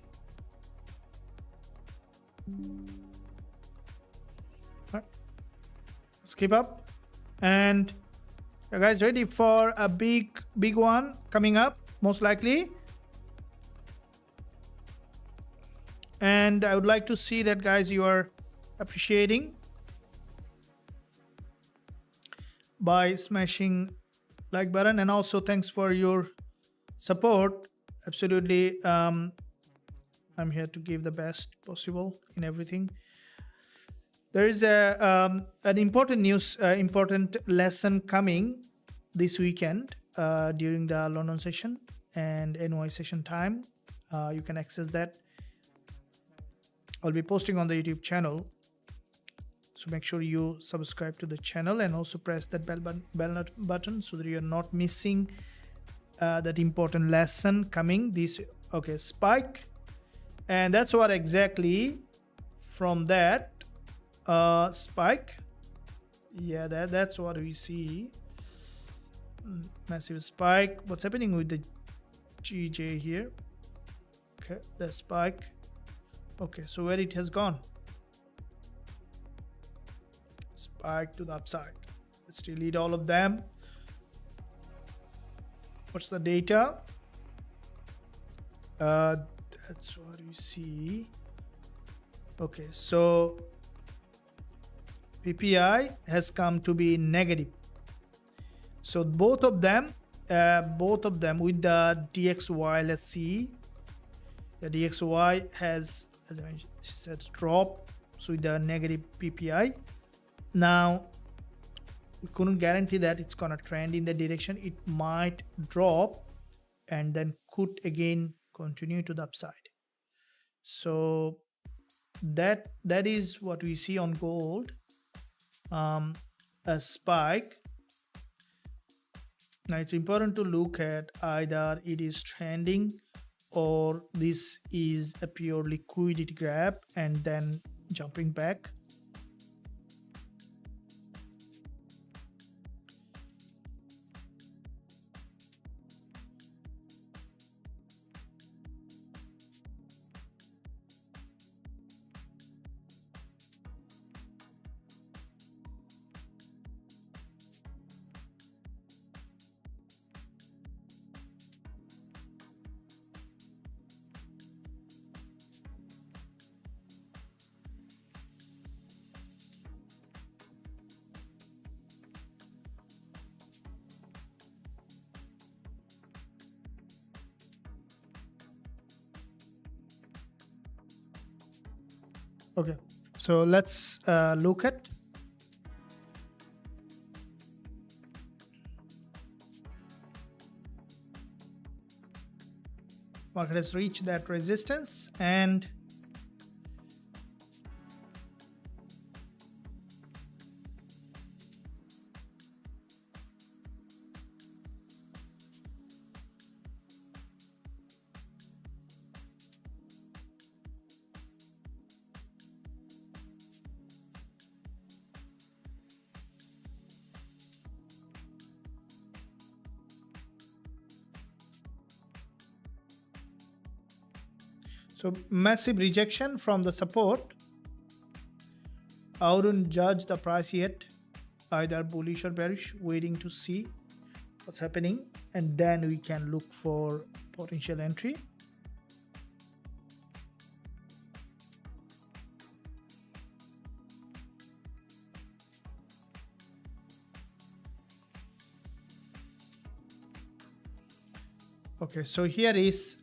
Right. Let's keep up. And you guys ready for a big one coming up, most likely? And I would like to see that, guys, you are appreciating by smashing like button, and also thanks for your support. Absolutely, I'm here to give the best possible in everything. There is an important news, important lesson coming this weekend during the London session and NY session time. You can access that. I'll be posting on the YouTube channel, so make sure you subscribe to the channel and also press that bell button so that you're not missing that important lesson coming this. Okay, spike, and that's what exactly from that spike. Yeah, that's what we see. Massive spike. What's happening with the GJ here? Okay, the spike. Okay, so where it has gone? Spike to the upside. Let's delete all of them. What's the data? That's what we see. Okay, so PPI has come to be negative. So both of them with the DXY. Let's see. The DXY has, as I said, drop, so with the negative PPI. Now we couldn't guarantee that it's gonna trend in the direction. It might drop and then could again continue to the upside. So that is what we see on gold. A spike. Now it's important to look at either it is trending or this is a pure liquidity grab and then jumping back. Okay, so let's look at market has reached that resistance and So massive rejection from the support. I wouldn't judge the price yet, either bullish or bearish, waiting to see what's happening, and then we can look for potential entry. Okay, so here is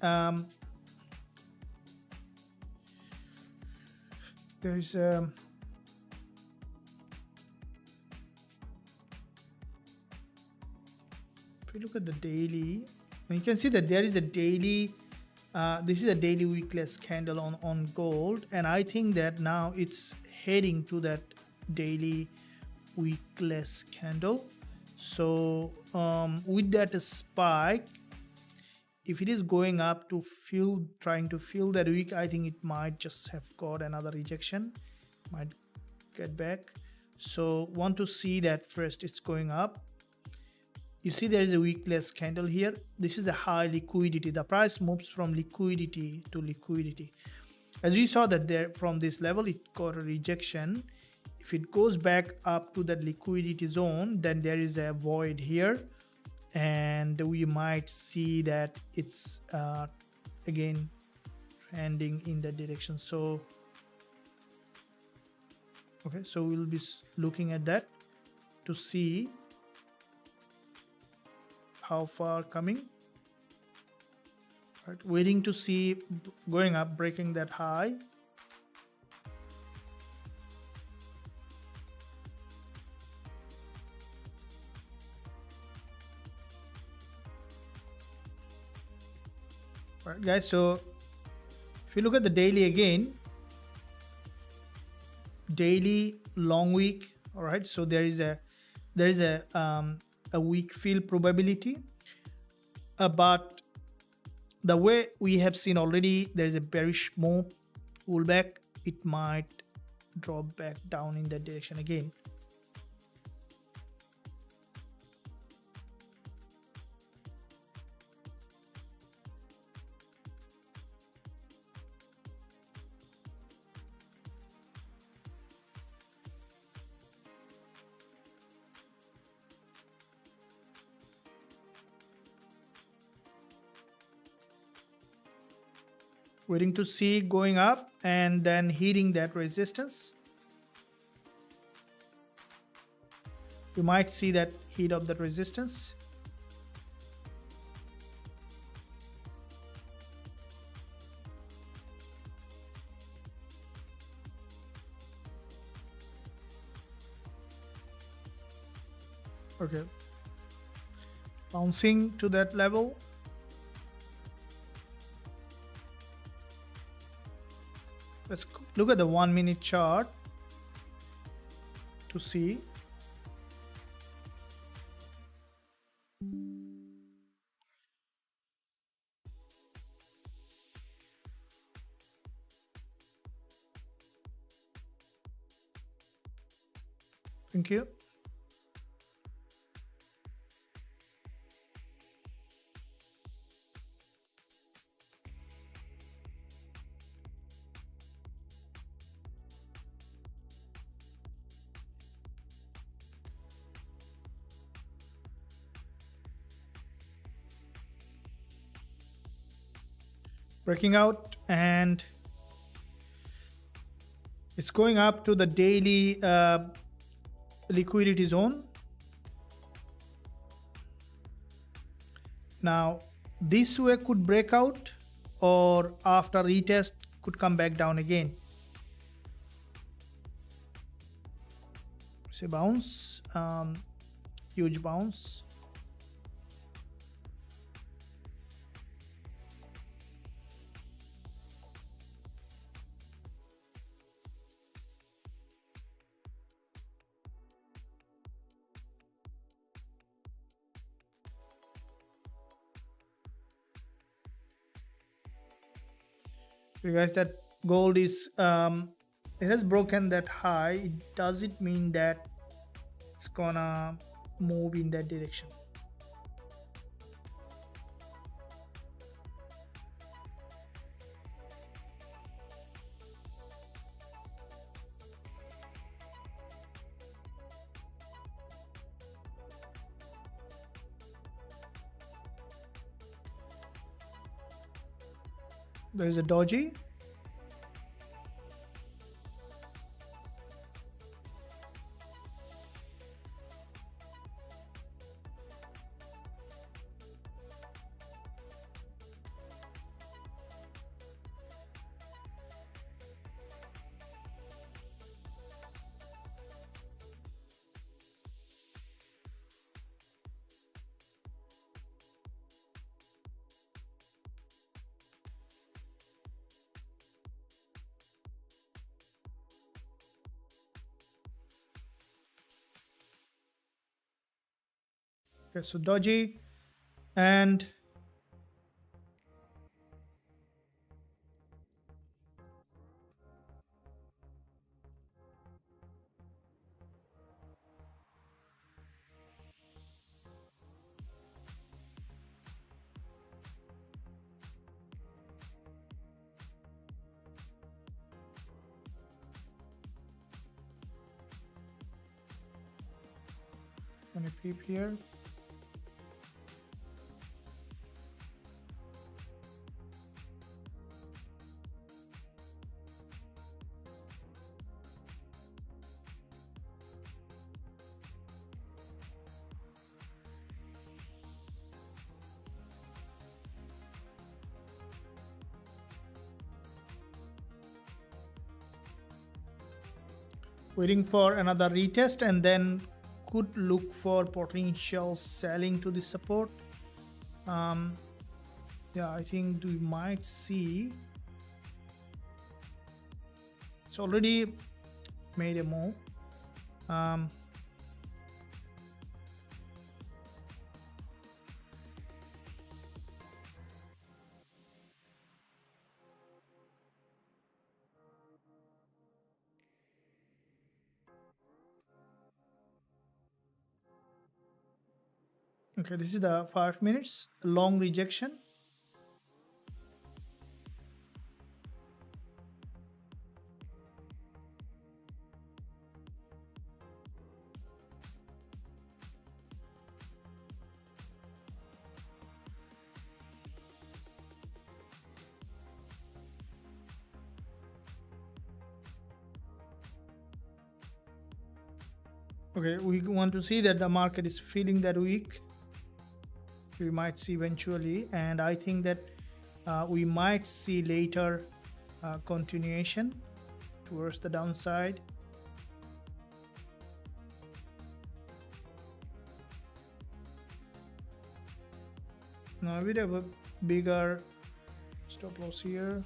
there is if you look at the daily, you can see that there is a daily this is a daily weekless candle on gold, and I think that now it's heading to that daily weekless candle. So with that spike, if it is going up to trying to fill that week, I think it might just have got another rejection, might get back. So want to see that first it's going up. You see there is a weekless candle here. This is a high liquidity. The price moves from liquidity to liquidity. As we saw that there from this level, it got a rejection. If it goes back up to that liquidity zone, then there is a void here, and we might see that it's again trending in that direction. So okay, so we'll be looking at that to see how far coming. Right, waiting to see going up, breaking that high. Right, guys, so if you look at the daily again, daily long week, all right, so there is a weak fill probability, but the way we have seen already, there is a bearish move pullback. It might drop back down in that direction again. Waiting to see going up and then hitting that resistance. You might see that hit of that resistance. Okay, bouncing to that level. Let's look at the 1 minute chart to see. Thank you. Breaking out, and it's going up to the daily liquidity zone. Now this way could break out, or after retest could come back down again. Say bounce, huge bounce. You guys, that gold is it has broken that high. Does it mean that it's gonna move in that direction? There is a doji. Okay, so doji and let me peep here. Waiting for another retest and then could look for potential selling to the support. Yeah, I think we might see it's already made a move. Okay, this is the 5 minutes long rejection. Okay, we want to see that the market is feeling that weak. We might see eventually, and I think that we might see later continuation towards the downside. Now we have a bigger stop loss here.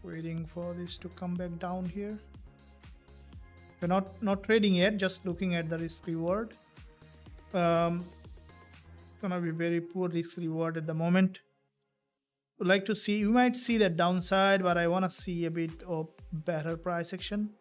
Waiting for this to come back down here. We're not trading yet, just looking at the risk reward. Gonna be very poor risk reward at the moment. Would like to see, you might see that downside, but I want to see a bit of better price action.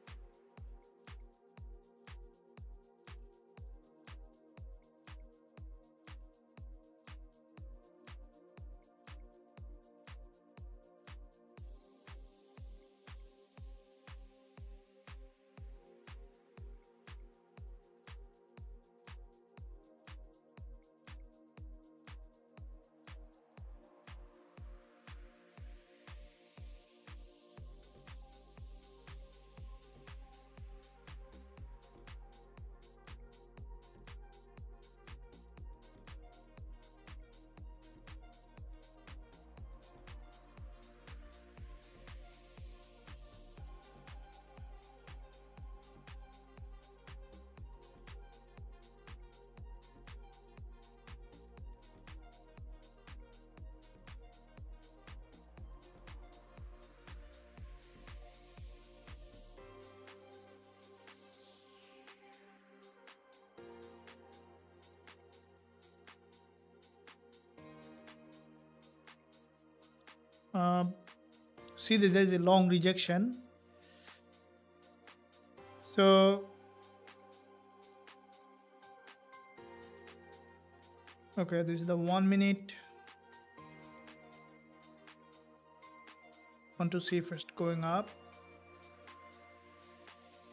See that there is a long rejection. So okay, this is the 1 minute. Want to see first going up.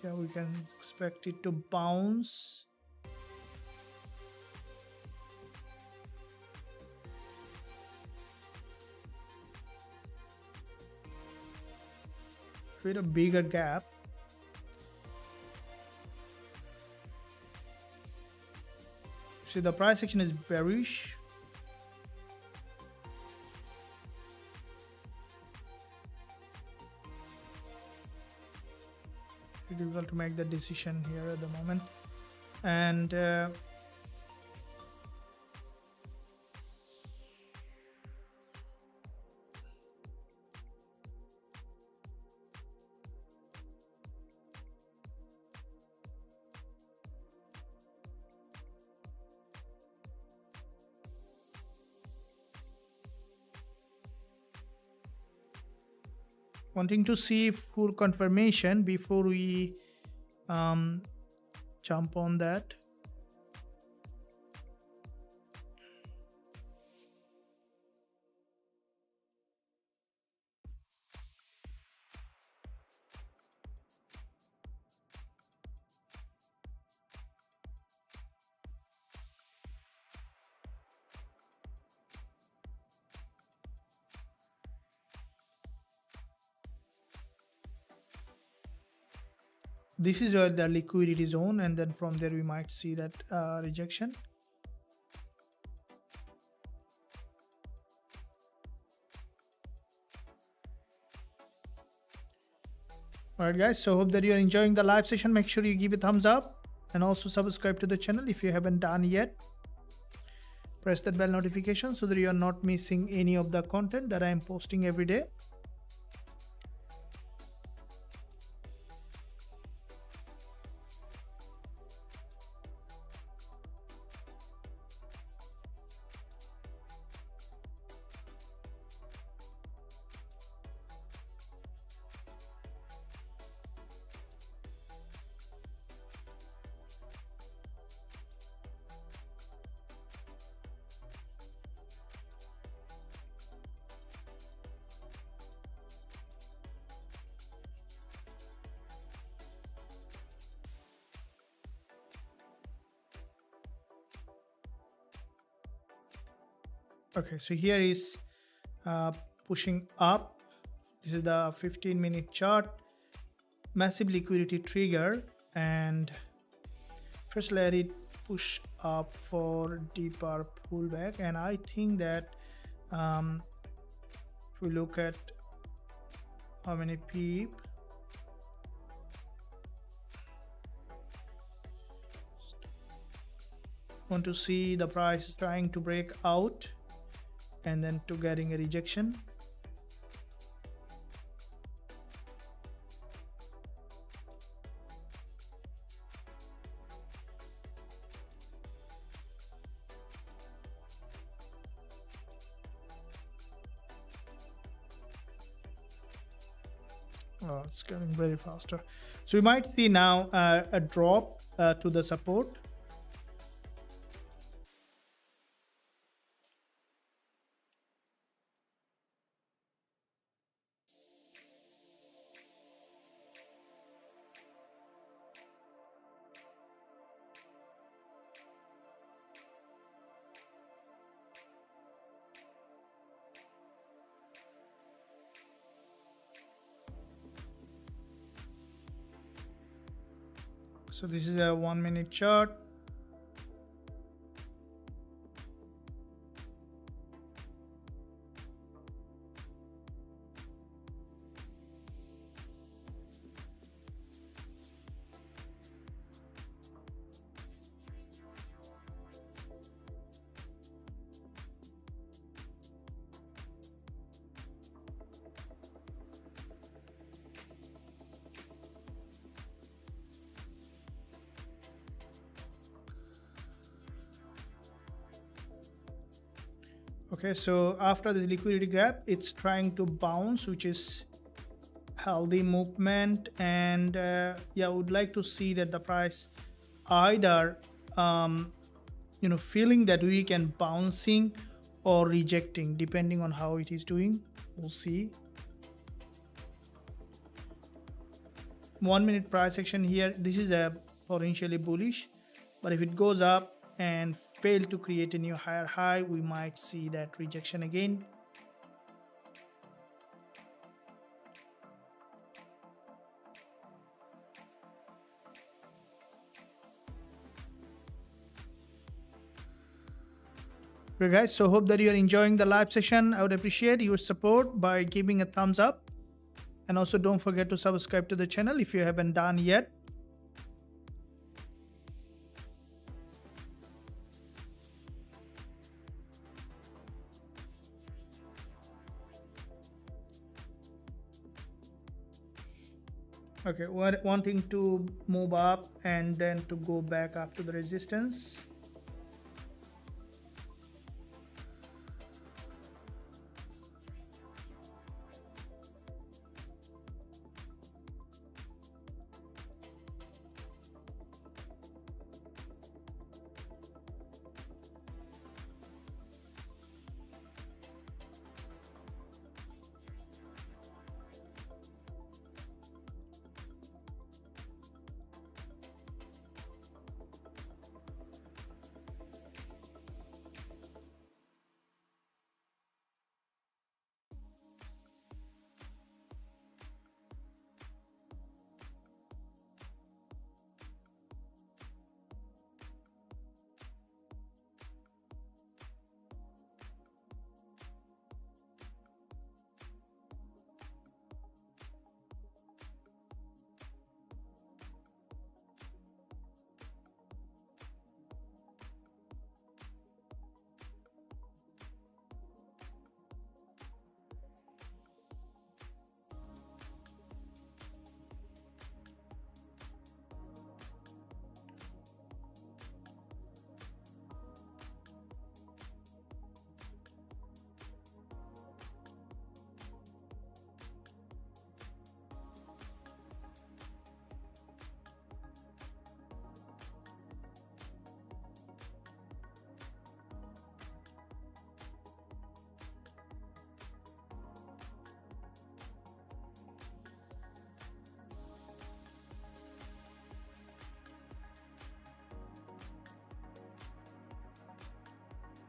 Yeah, we can expect it to bounce. create a bigger gap. See, the price action is bearish. Difficult to make the decision here at the moment, and wanting to see full confirmation before we jump on that. This is where the liquidity zone, and then from there we might see that rejection. Alright guys, so hope that you are enjoying the live session. Make sure you give a thumbs up and also subscribe to the channel if you haven't done yet. Press that bell notification so that you are not missing any of the content that I am posting every day. Okay, so here is pushing up. This is the 15-minute chart, massive liquidity trigger, and first let it push up for deeper pullback. And I think that if we look at how many peep, want to see the price trying to break out and then to getting a rejection. Oh, it's getting very faster. So we might see now a drop to the support. So this is a 1-minute chart. Okay, so after the liquidity grab, it's trying to bounce, which is healthy movement. And yeah, I would like to see that the price either feeling that weak and bouncing or rejecting, depending on how it is doing. We'll see. 1-minute price action here. This is a potentially bullish, but if it goes up and fail to create a new higher high, we might see that rejection again. Okay, guys, so hope that you're enjoying the live session. I would appreciate your support by giving a thumbs up, and also don't forget to subscribe to the channel if you haven't done yet. Okay, wanting to move up and then to go back up to the resistance.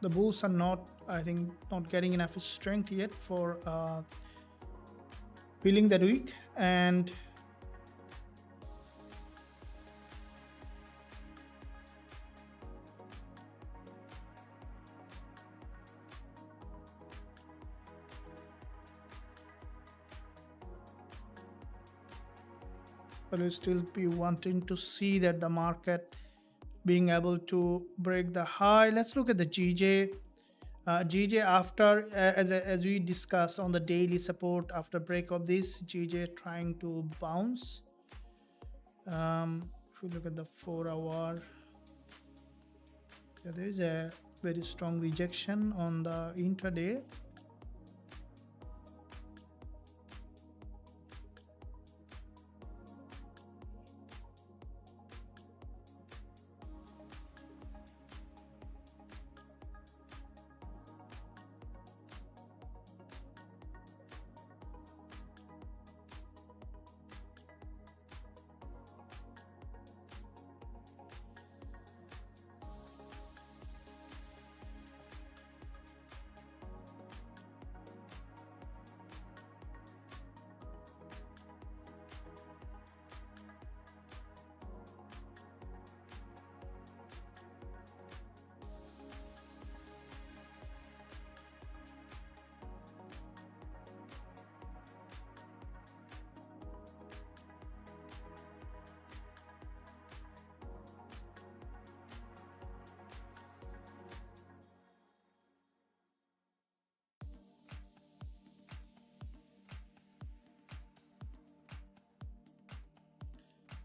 The bulls are not, I think, not getting enough strength yet for filling that week, and but we still be wanting to see that the market being able to break the high. Let's look at the GJ. GJ after, as we discussed on the daily support, after break of this, GJ trying to bounce. If we look at the 4 hour, yeah, there is a very strong rejection on the intraday.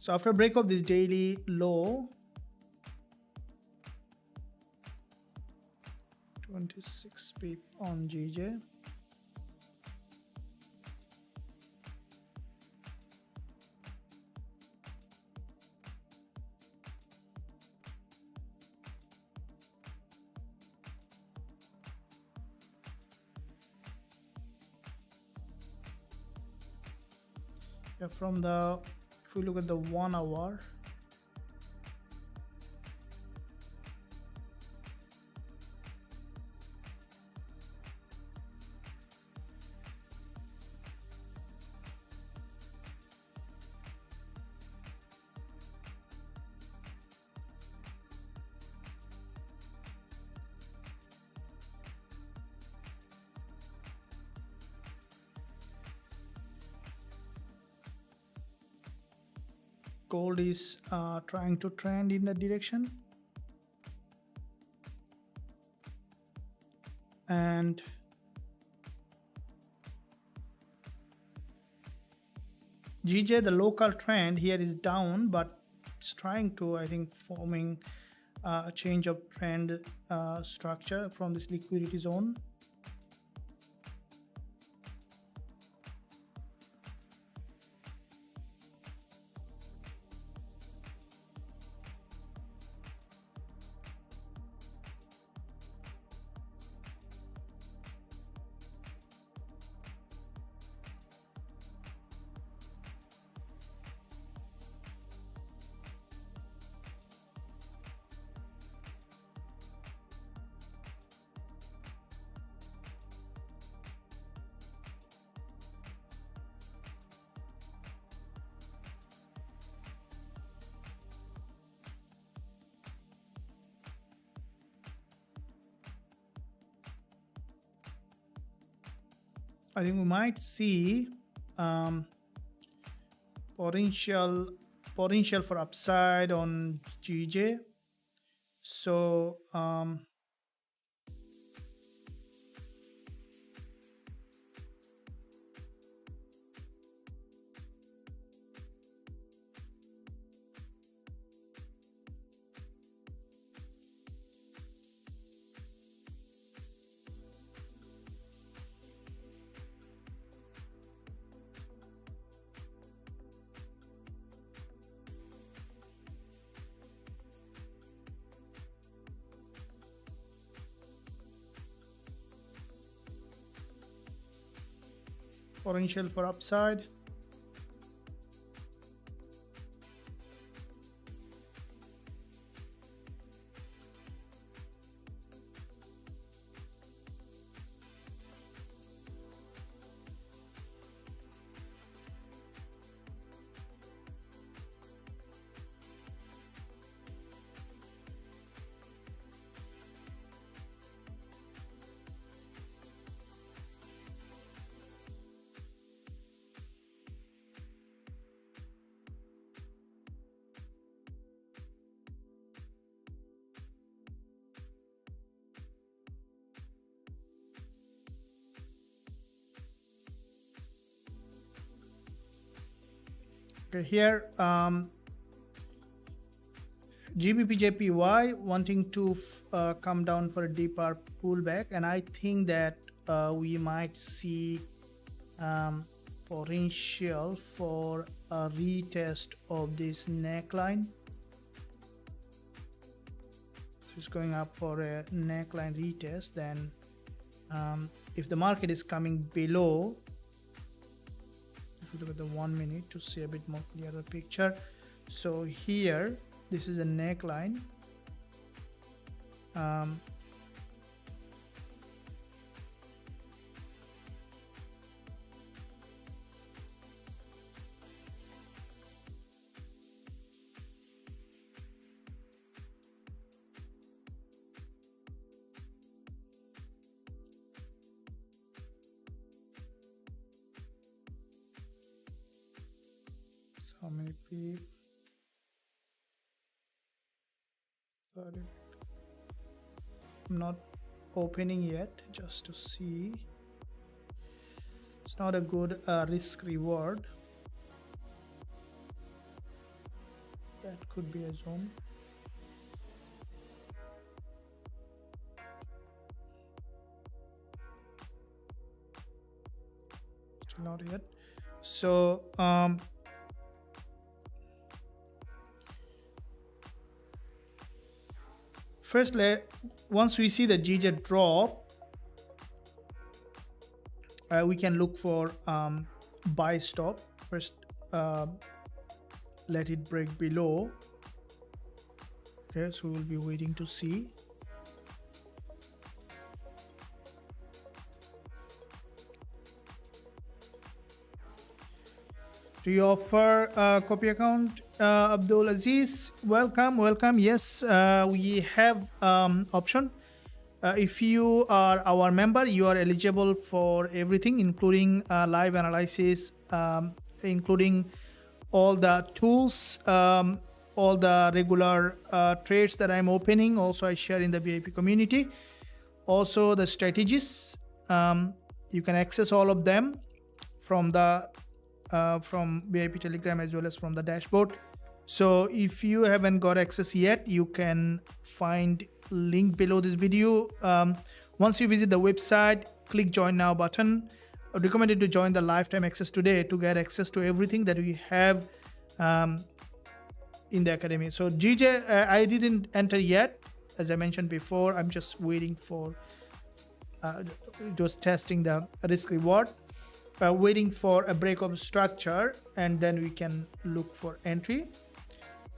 So after break of this daily low, 26 pip on GJ. Yeah, from the, if we look at the 1 hour, Gold is trying to trend in that direction, and GJ, the local trend here is down, but it's trying to, I think, forming a change of trend structure from this liquidity zone. I think we might see potential for upside on GJ. So potential for upside. Okay, here Gbpusd wanting to come down for a deeper pullback, and I think that we might see potential for a retest of this neckline. So it's going up for a neckline retest. Then if the market is coming below, if you look at the 1 minute to see a bit more clearer picture. So here, this is a neckline. How many people? 30. I'm not opening yet, just to see. It's not a good risk reward. That could be a zone. Still not yet. So first, once we see the GJ drop, we can look for buy stop. First, let it break below. Okay, so we'll be waiting to see. Do you offer a copy account, Abdul Aziz? Welcome. Yes, we have option. If you are our member, you are eligible for everything, including live analysis, including all the tools, all the regular trades that I'm opening. Also, I share in the VIP community. Also, the strategies. You can access all of them from the from VIP Telegram as well as from the dashboard. So if you haven't got access yet, you can find link below this video. Once you visit the website, click join now button. I recommend you to join the lifetime access today to get access to everything that we have in the academy. So GJ, I didn't enter yet, as I mentioned before. I'm just waiting for just testing the risk reward, waiting for a break of structure, and then we can look for entry.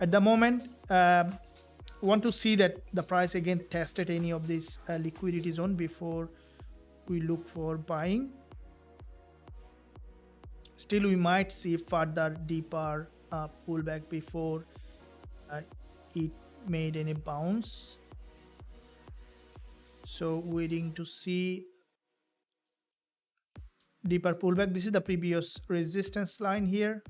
At the moment, want to see that the price again tested any of this liquidity zone before we look for buying. Still, we might see further deeper pullback before it made any bounce. So waiting to see deeper pullback. This is the previous resistance line here.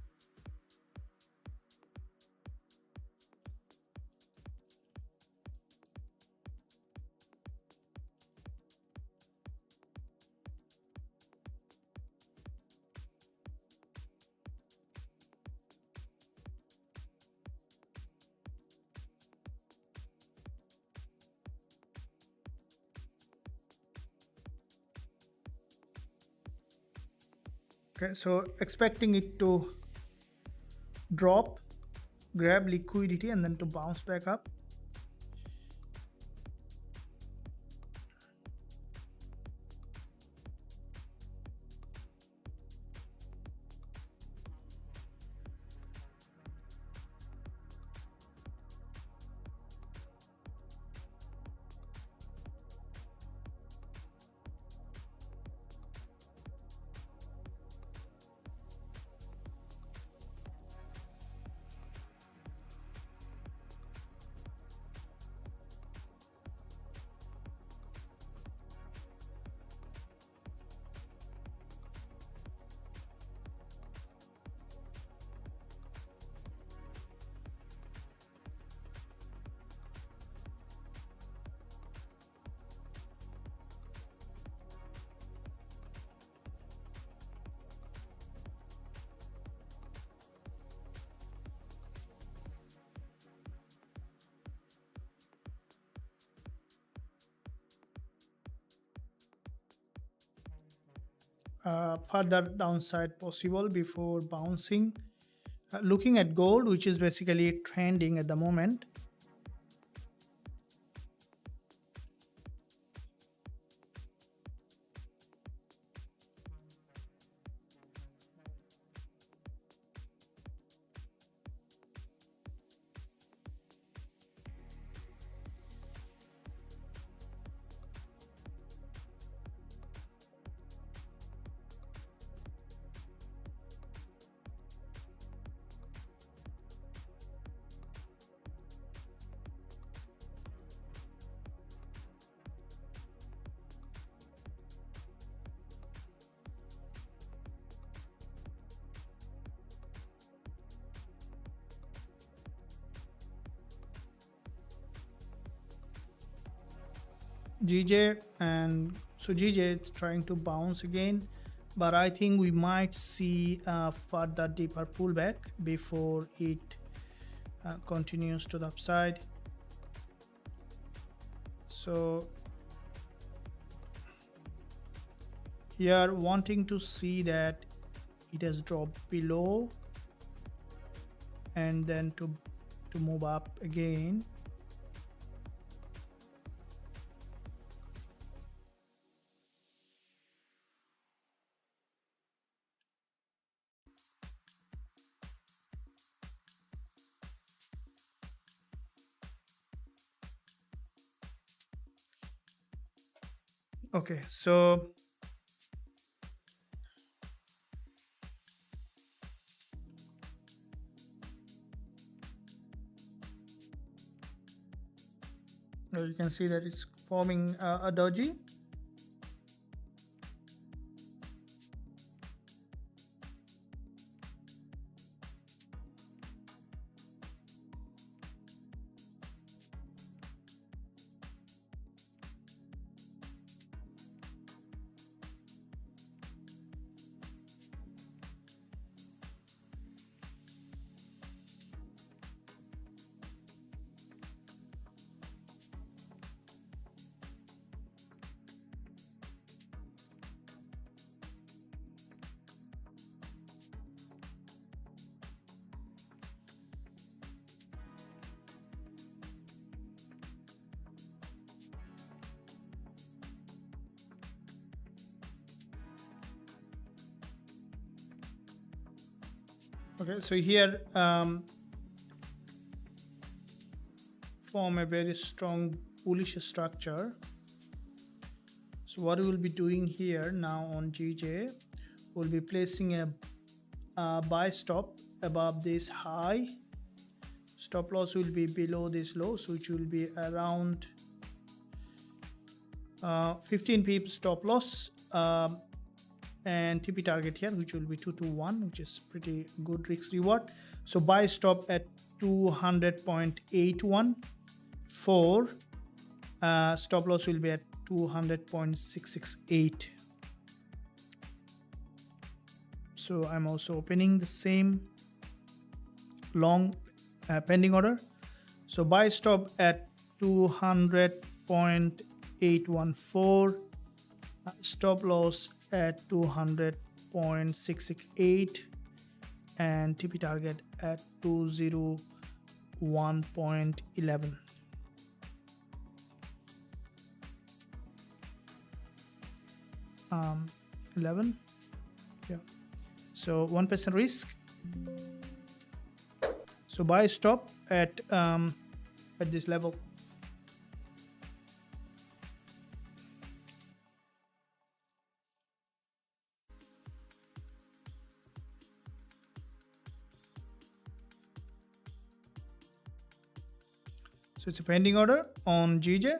Okay, so expecting it to drop, grab liquidity, and then to bounce back up. Further downside possible before bouncing. Looking at gold, which is basically trending at the moment. GJ, and so GJ is trying to bounce again, but I think we might see a further deeper pullback before it continues to the upside. So here wanting to see that it has dropped below and then to move up again. Okay, so you can see that it's forming a doji. Okay, so here form a very strong bullish structure. So what we will be doing here now on GJ, we'll be placing a buy stop above this high. Stop loss will be below this low, so it will be around 15 pips stop loss, and TP target here, which will be 221, which is pretty good risk reward. So buy stop at 200.814. Stop loss will be at 200.668. So I'm also opening the same long pending order. So buy stop at 200.814, stop loss at 200.668, and TP target at 201.11. Yeah, so 1% risk. So buy stop at this level. So it's a pending order on GJ.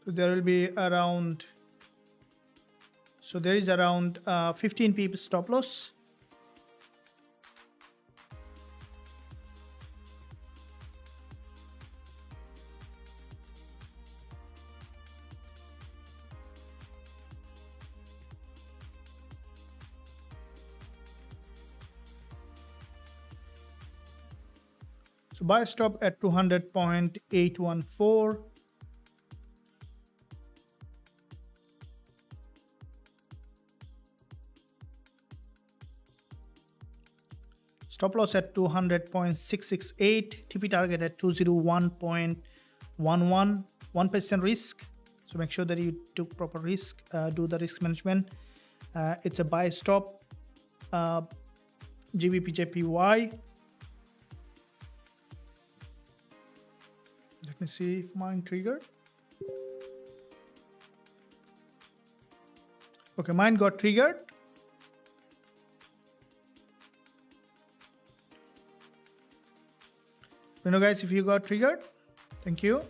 So there will be around, so there is around 15 pips stop loss. So buy stop at 200.814. Stop loss at 200.668, TP target at 201.11, 1% risk. So make sure that you took proper risk, do the risk management. It's a buy stop, Gbpusd. Let me see if mine triggered. Okay, mine got triggered. You know, guys, if you got triggered, thank you.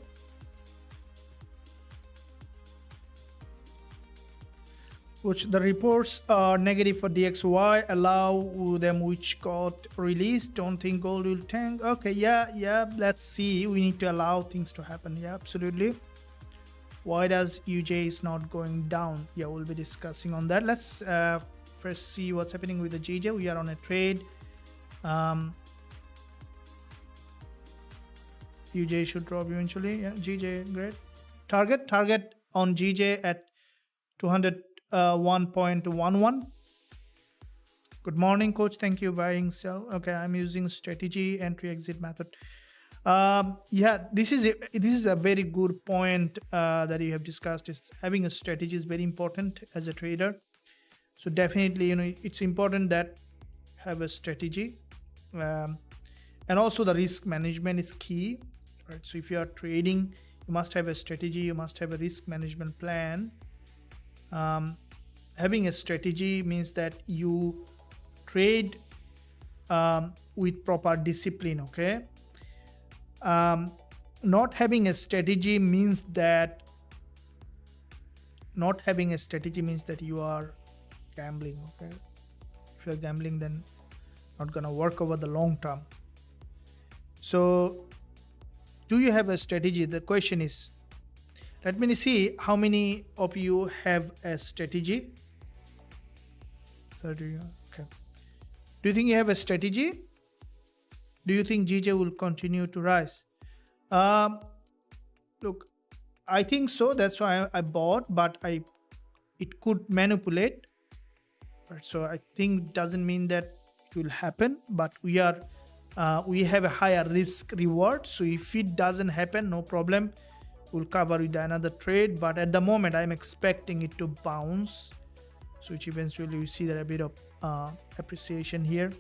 Which the reports are negative for DXY, allow them which got released. Don't think gold will tank. Okay, yeah, let's see. We need to allow things to happen. Yeah, absolutely. Why does UJ is not going down? Yeah, we'll be discussing on that. Let's first see what's happening with the GJ. We are on a trade. UJ should drop eventually. Yeah, GJ, great. Target on GJ at 201.11. Good morning, coach. Thank you. Buying, sell. Okay, I'm using strategy, entry, exit method. Yeah, this is a very good point that you have discussed. Is having a strategy is very important as a trader. So definitely, it's important that have a strategy, and also the risk management is key. Right, so if you are trading, you must have a strategy, you must have a risk management plan. Having a strategy means that you trade with proper discipline. Okay, not having a strategy means that you are gambling. Okay, if you are gambling, then not gonna work over the long term. So do you have a strategy? The question is, let me see how many of you have a strategy. 30, okay. Do you think you have a strategy? Do you think GJ will continue to rise? Um, Look, I think so. That's why I bought, but it could manipulate. Right? So I think doesn't mean that it will happen, but we have a higher risk reward. So if it doesn't happen, no problem. We'll cover with another trade. But at the moment, I'm expecting it to bounce, so which eventually we see that a bit of appreciation here.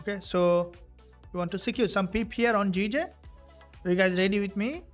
Okay, so we want to secure some pip here on GJ. Are you guys ready with me?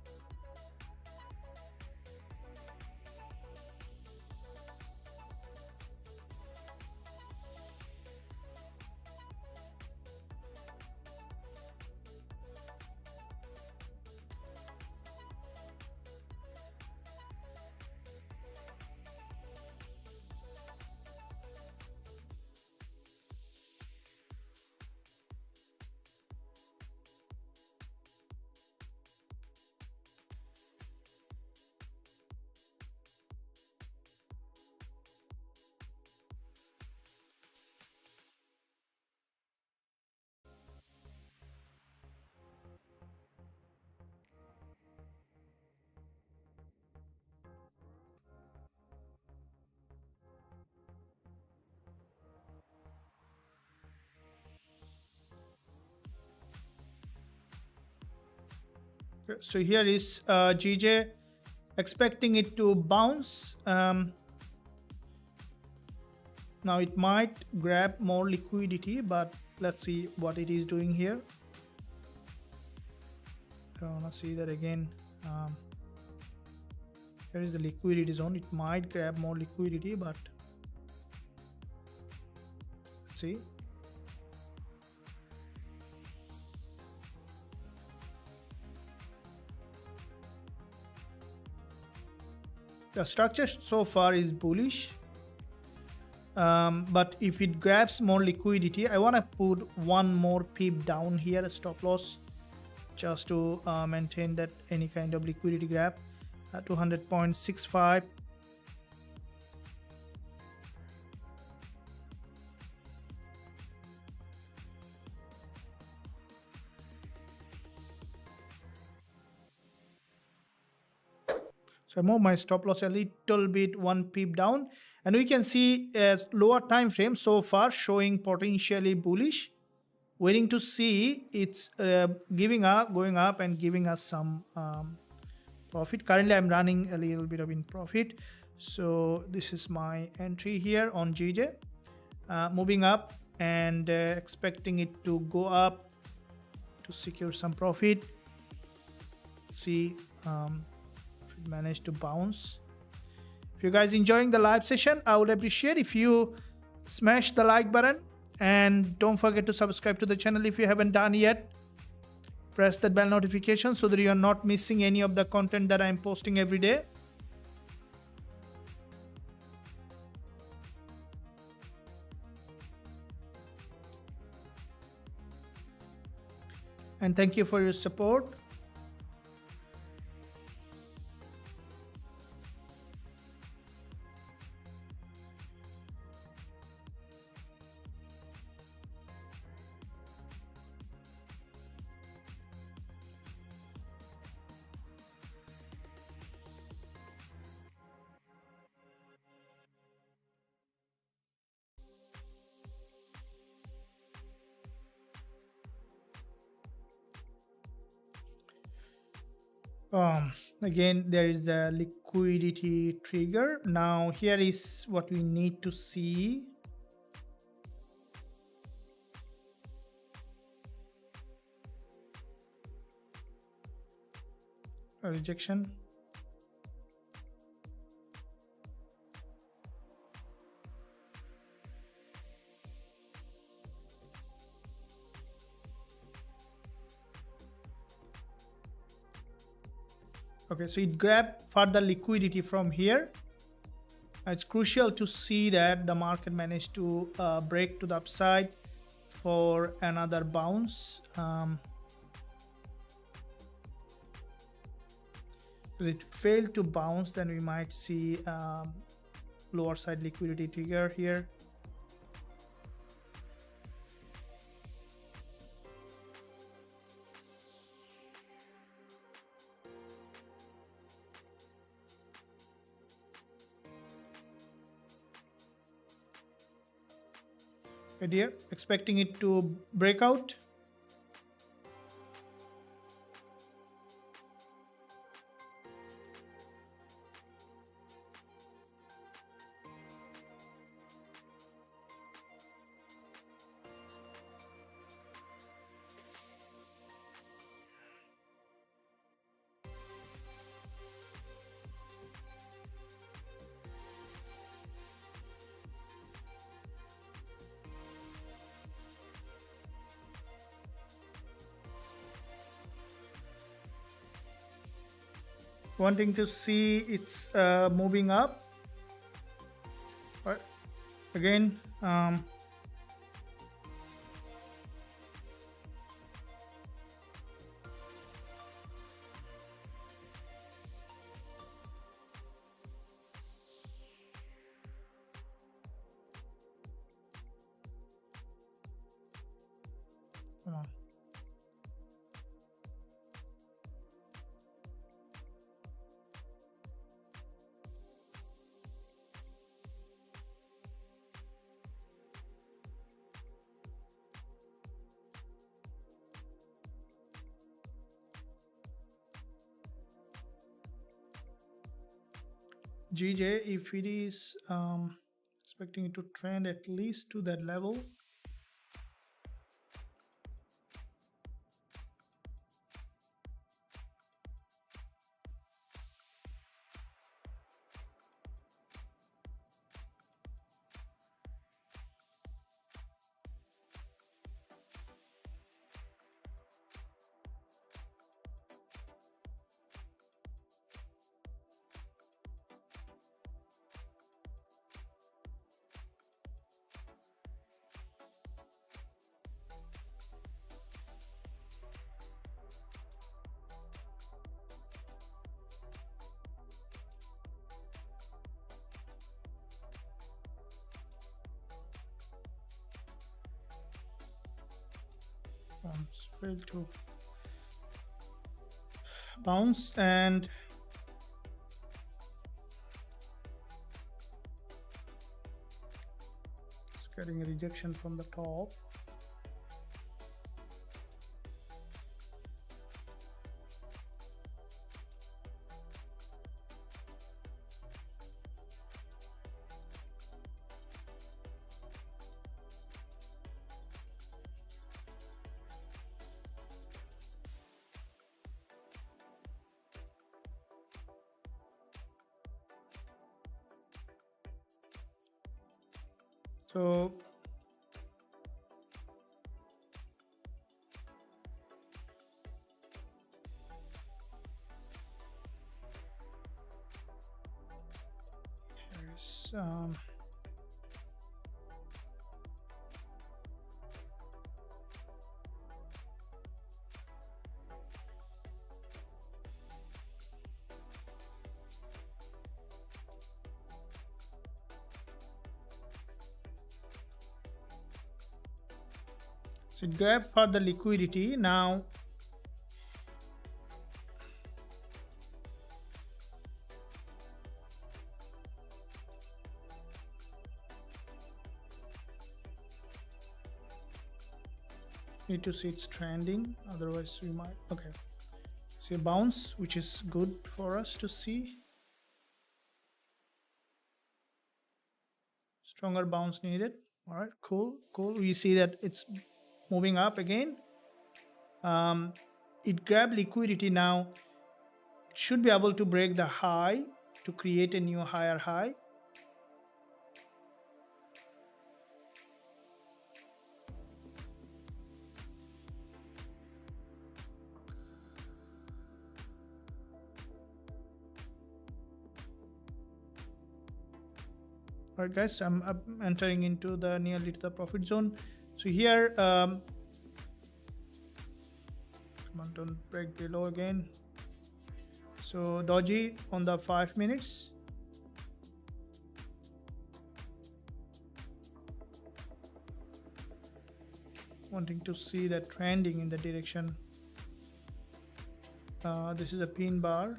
So here is GJ, expecting it to bounce. Now it might grab more liquidity, but let's see what it is doing here. I want to see that again. Here is the liquidity zone. It might grab more liquidity, but let's see. The structure so far is bullish, but if it grabs more liquidity, I want to put one more pip down here, a stop loss, just to maintain that any kind of liquidity grab at 200.65. So I move my stop loss a little bit, one pip down, and we can see a lower time frame so far showing potentially bullish, waiting to see it's going up and giving us some profit. Currently I'm running a little bit of in profit, so this is my entry here on GJ, moving up and expecting it to go up to secure some profit. See managed to bounce. If you guys enjoying the live session, I would appreciate if you smash the like button, and don't forget to subscribe to the channel if you haven't done yet. Press that bell notification so that you are not missing any of the content that I'm posting every day. And thank you for your support. Again, there is the liquidity trigger. Now here is what we need to see. A rejection. Okay, so it grabbed further liquidity from here. It's crucial to see that the market managed to break to the upside for another bounce. If it failed to bounce, then we might see lower side liquidity trigger here. Right here, expecting it to break out. Wanting to see it's moving up. Right. Again, come on. GJ, if it is expecting it to trend at least to that level. Fail to bounce and it's getting a rejection from the top. So here's so it grabbed for the liquidity. Now need to see it's trending, otherwise we might okay. See a bounce, which is good for us to see. Stronger bounce needed. All right, cool. We see that it's moving up again. It grabbed liquidity. Now it should be able to break the high to create a new higher high. All right, guys, I'm entering into the nearly to the profit zone. So here, come on, don't break below again. So doji on the 5 minutes. So doji on the 5 minutes, wanting to see that trending in the direction. This is a pin bar.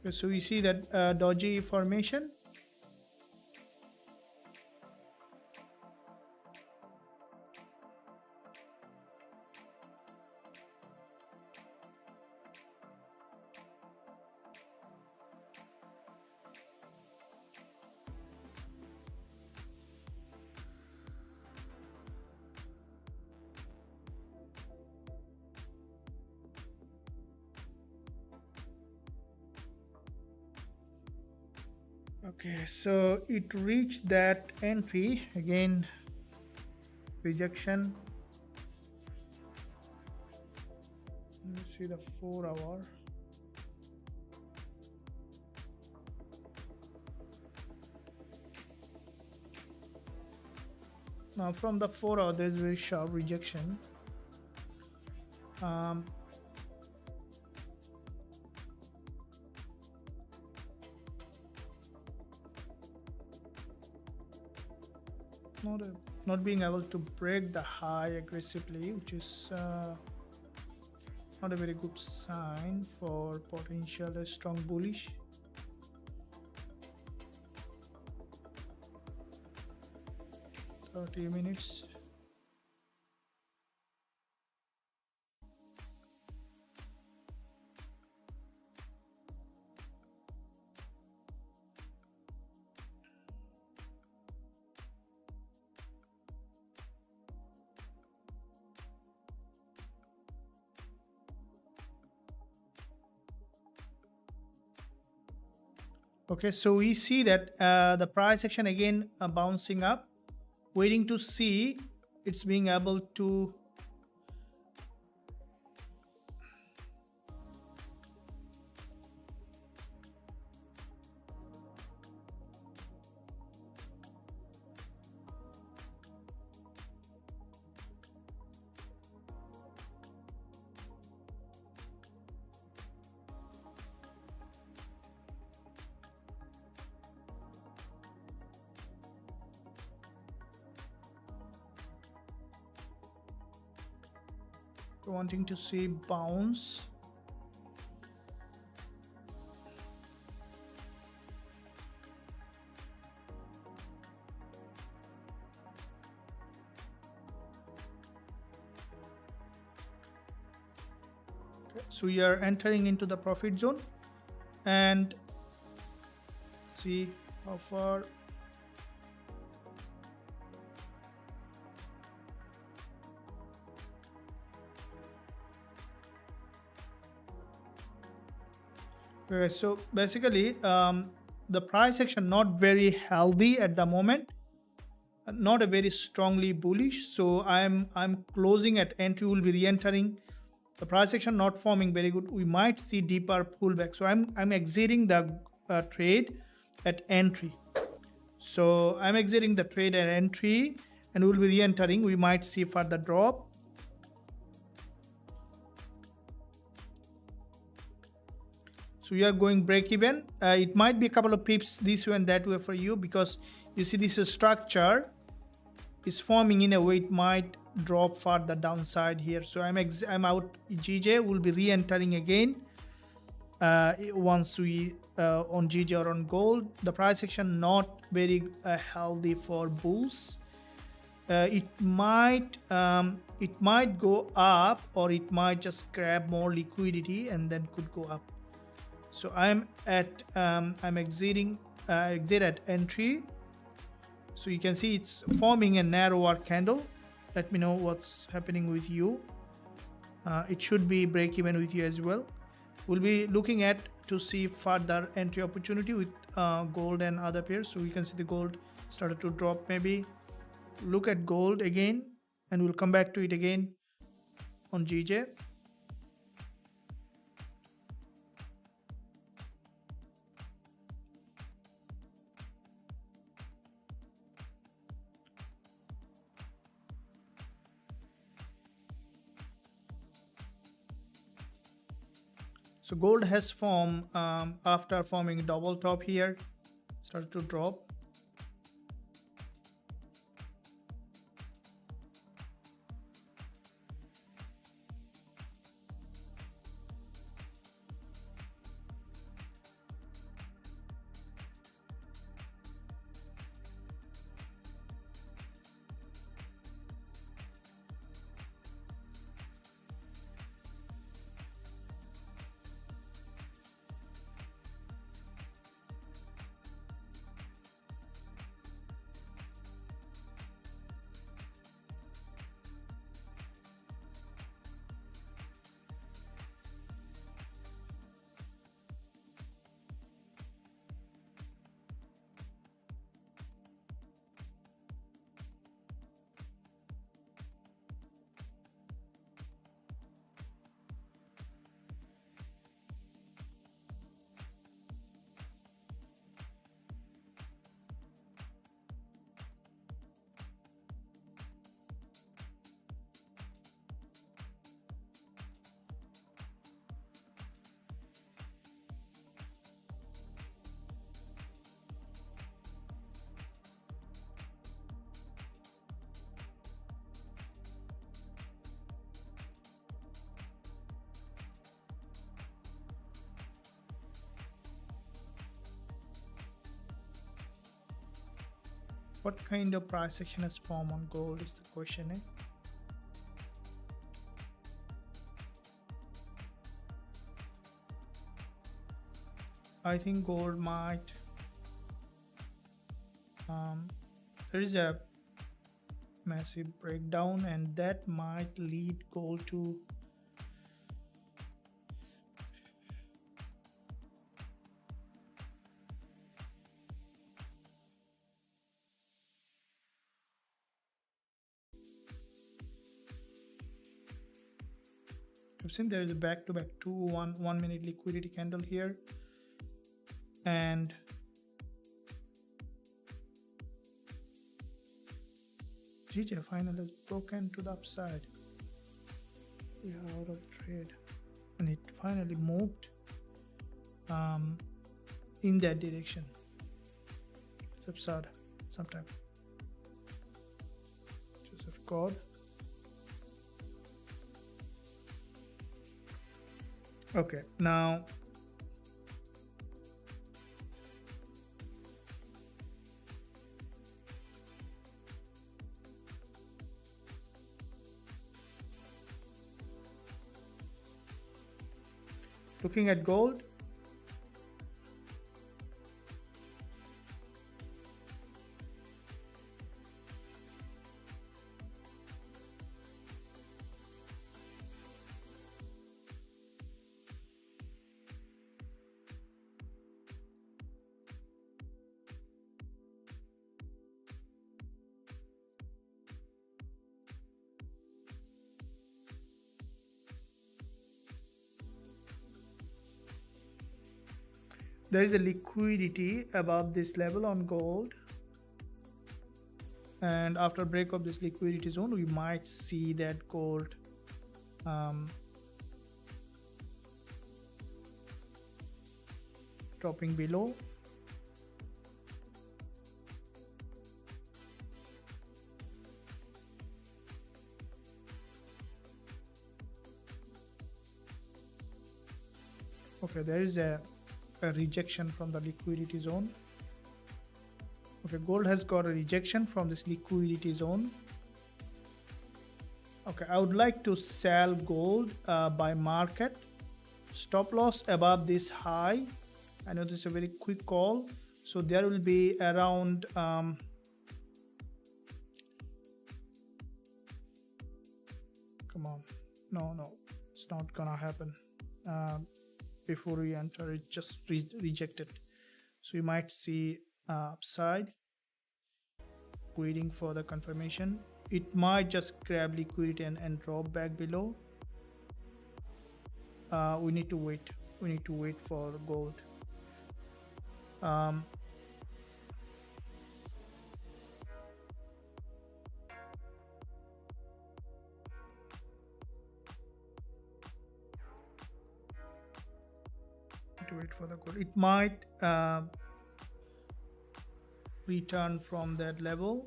Okay, so we see that dodgy formation. Okay, so it reached that entry again, rejection. Let's see the 4 hour. Now from the 4 hour there is very sharp rejection. Not being able to break the high aggressively, which is not a very good sign for potential strong bullish. "30 minutes. Okay, so we see that the price action again bouncing up, waiting to see it's being able to wanting to see bounce. Okay, so we are entering into the profit zone and see how far. Okay, so basically the price action not very healthy at the moment, not a very strongly bullish, so I'm closing at entry, will be re-entering. The price action not forming very good, we might see deeper pullback, so I'm exiting the trade at entry. So I'm exiting the trade at entry and we'll be re-entering. We might see further drop. So we are going break even. It might be a couple of pips this way and that way for you, because you see this structure is forming in a way it might drop further downside here. So I'm out. GJ will be re-entering again once we on GJ or on gold. The price action not very healthy for bulls. It might go up, or it might just grab more liquidity and then could go up. So I'm exiting exit at entry. So you can see it's forming a narrower candle. Let me know what's happening with you. It should be break even with you as well. We'll be looking at to see further entry opportunity with gold and other pairs. So you can see the gold started to drop. Maybe look at gold again, and we'll come back to it again on GJ. So gold has formed after forming double top here, started to drop. What kind of price action has formed on gold is the question, eh? I think gold might there is a massive breakdown, and that might lead gold to I've seen there is a back-to-back 1 minute liquidity candle here, and GJ finally has broken to the upside. We are out of trade, and it finally moved in that direction. It's absurd sometimes. Joseph God. Okay, now looking at gold, there is a liquidity above this level on gold, and after break of this liquidity zone we might see that gold dropping below. Okay, there is a rejection from the liquidity zone. Okay, gold has got a rejection from this liquidity zone. Okay, I would like to sell gold by market. Stop loss above this high. I know this is a very quick call, so there will be around come on, no, it's not gonna happen. Before we enter, it just rejected, so you might see upside, waiting for the confirmation. It might just grab liquidity and drop back below. We need to wait for gold. to wait for the gold. It might return from that level.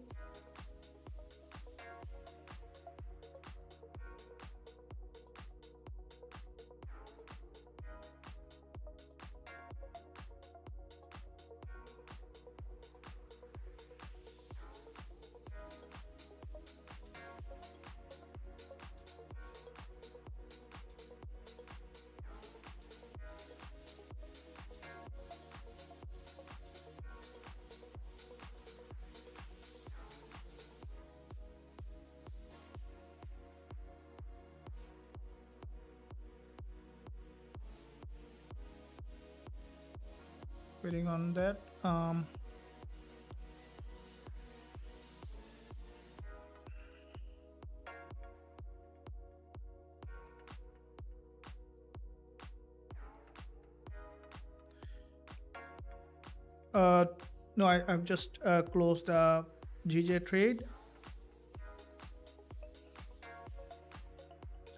Waiting on that. No, I've just closed a GJ trade.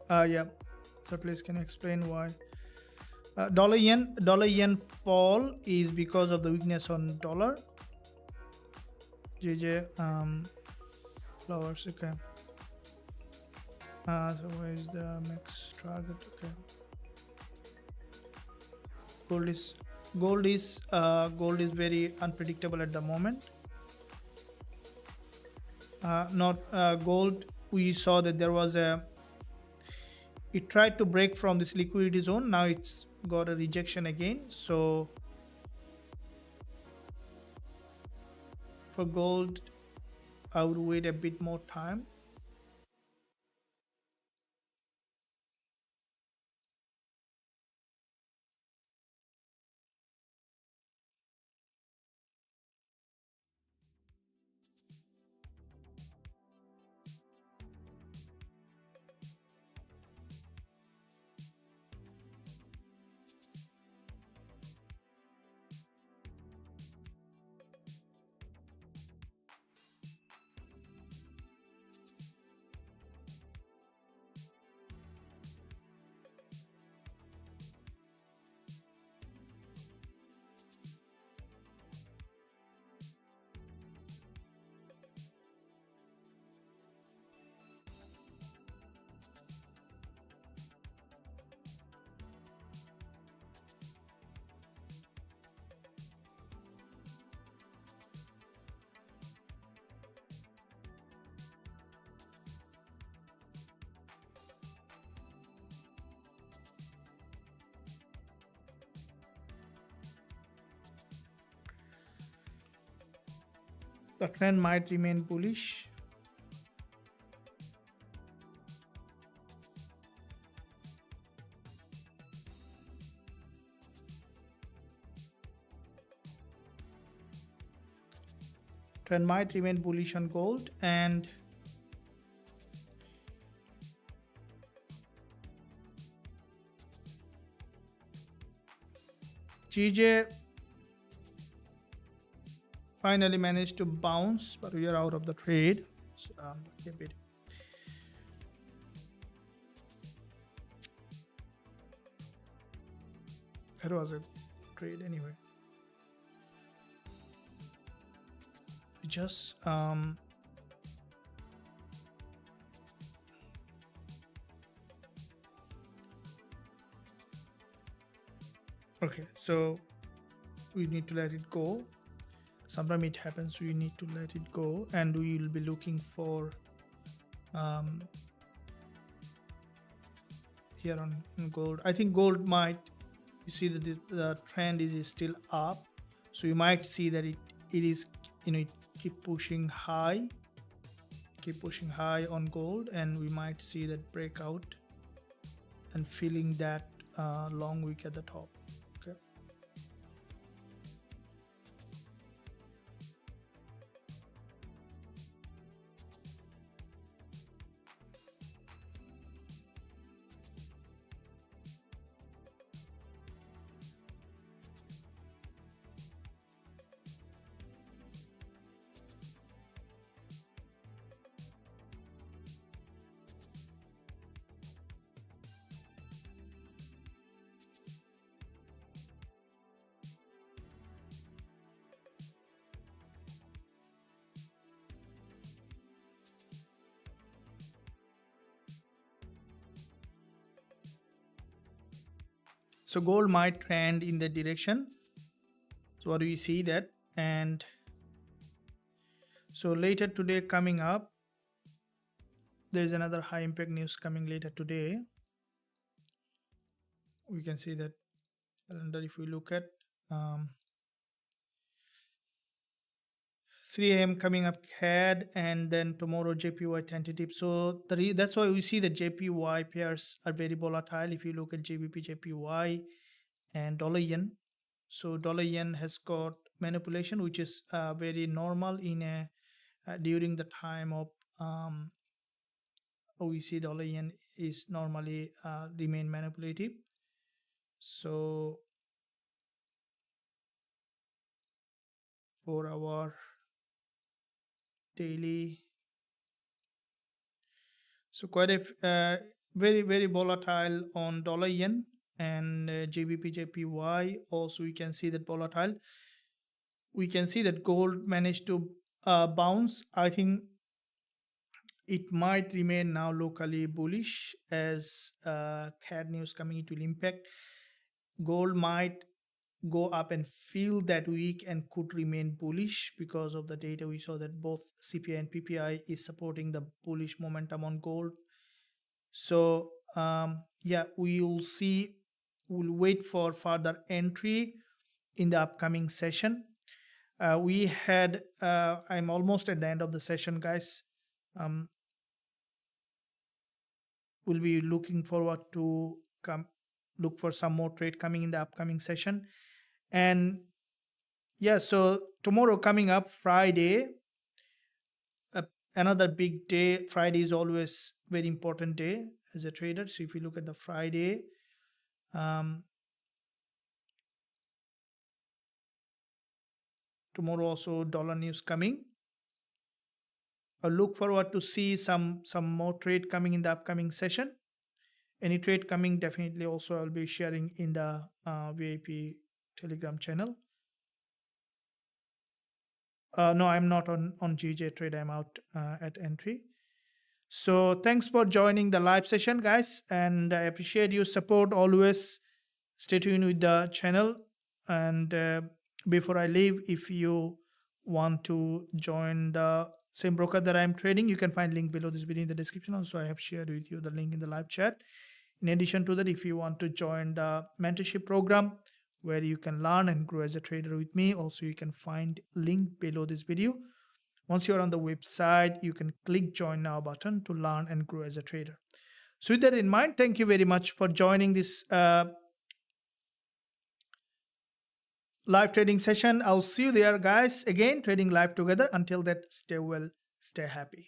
Yeah. So please can you explain why? Dollar yen fall is because of the weakness on dollar. GJ flowers. Okay. So where is the next target? Okay. Gold is very unpredictable at the moment. Gold, we saw that there was it tried to break from this liquidity zone. Now it's got a rejection again. So for gold, I would wait a bit more time. The trend might remain bullish. Trend might remain bullish on gold, and GJ finally managed to bounce, but we are out of the trade. So, that was a trade anyway. We just okay, so we need to let it go. Sometimes it happens, we need to let it go, and we will be looking for here on gold. I think gold might, you see that the trend is still up, so you might see that it is, it keep pushing high on gold, and we might see that breakout and filling that long wick at the top. Okay. So gold might trend in that direction. So what do you see that? And so later today coming up, there's another high impact news coming later today. We can see that calendar if we look at 3 a.m. coming up CAD, and then tomorrow JPY tentative. So that's why we see the JPY pairs are very volatile. If you look at GBP, JPY, and dollar yen, so dollar yen has got manipulation, which is very normal in a during the time of we see dollar yen is normally remain manipulative. So for our daily, so quite a very volatile on dollar yen, and GBP JPY also we can see that volatile. We can see that gold managed to bounce. I think it might remain now locally bullish as CAD news coming. It will impact gold. Might go up and feel that weak and could remain bullish because of the data. We saw that both CPI and PPI is supporting the bullish momentum on gold. So yeah, we will see. We'll wait for further entry in the upcoming session. We had I'm almost at the end of the session, guys. We'll be looking forward to look for some more trade coming in the upcoming session. And yeah, so tomorrow coming up Friday, another big day. Friday is always very important day as a trader. So if you look at the Friday, tomorrow also dollar news coming. I look forward to see some more trade coming in the upcoming session. Any trade coming, definitely also I'll be sharing in the VIP Telegram channel. No, I'm not on GJ Trade. I'm out at entry. So thanks for joining the live session, guys, and I appreciate your support always. Stay tuned with the channel, and before I leave, if you want to join the same broker that I'm trading, you can find link below this video in the description. Also, I have shared with you the link in the live chat. In addition to that, if you want to join the mentorship program where you can learn and grow as a trader with me, also you can find link below this video. Once you're on the website, you can click join now button to learn and grow as a trader. So with that in mind, thank you very much for joining this live trading session. I'll see you there, guys, again trading live together. Until that, stay well, stay happy.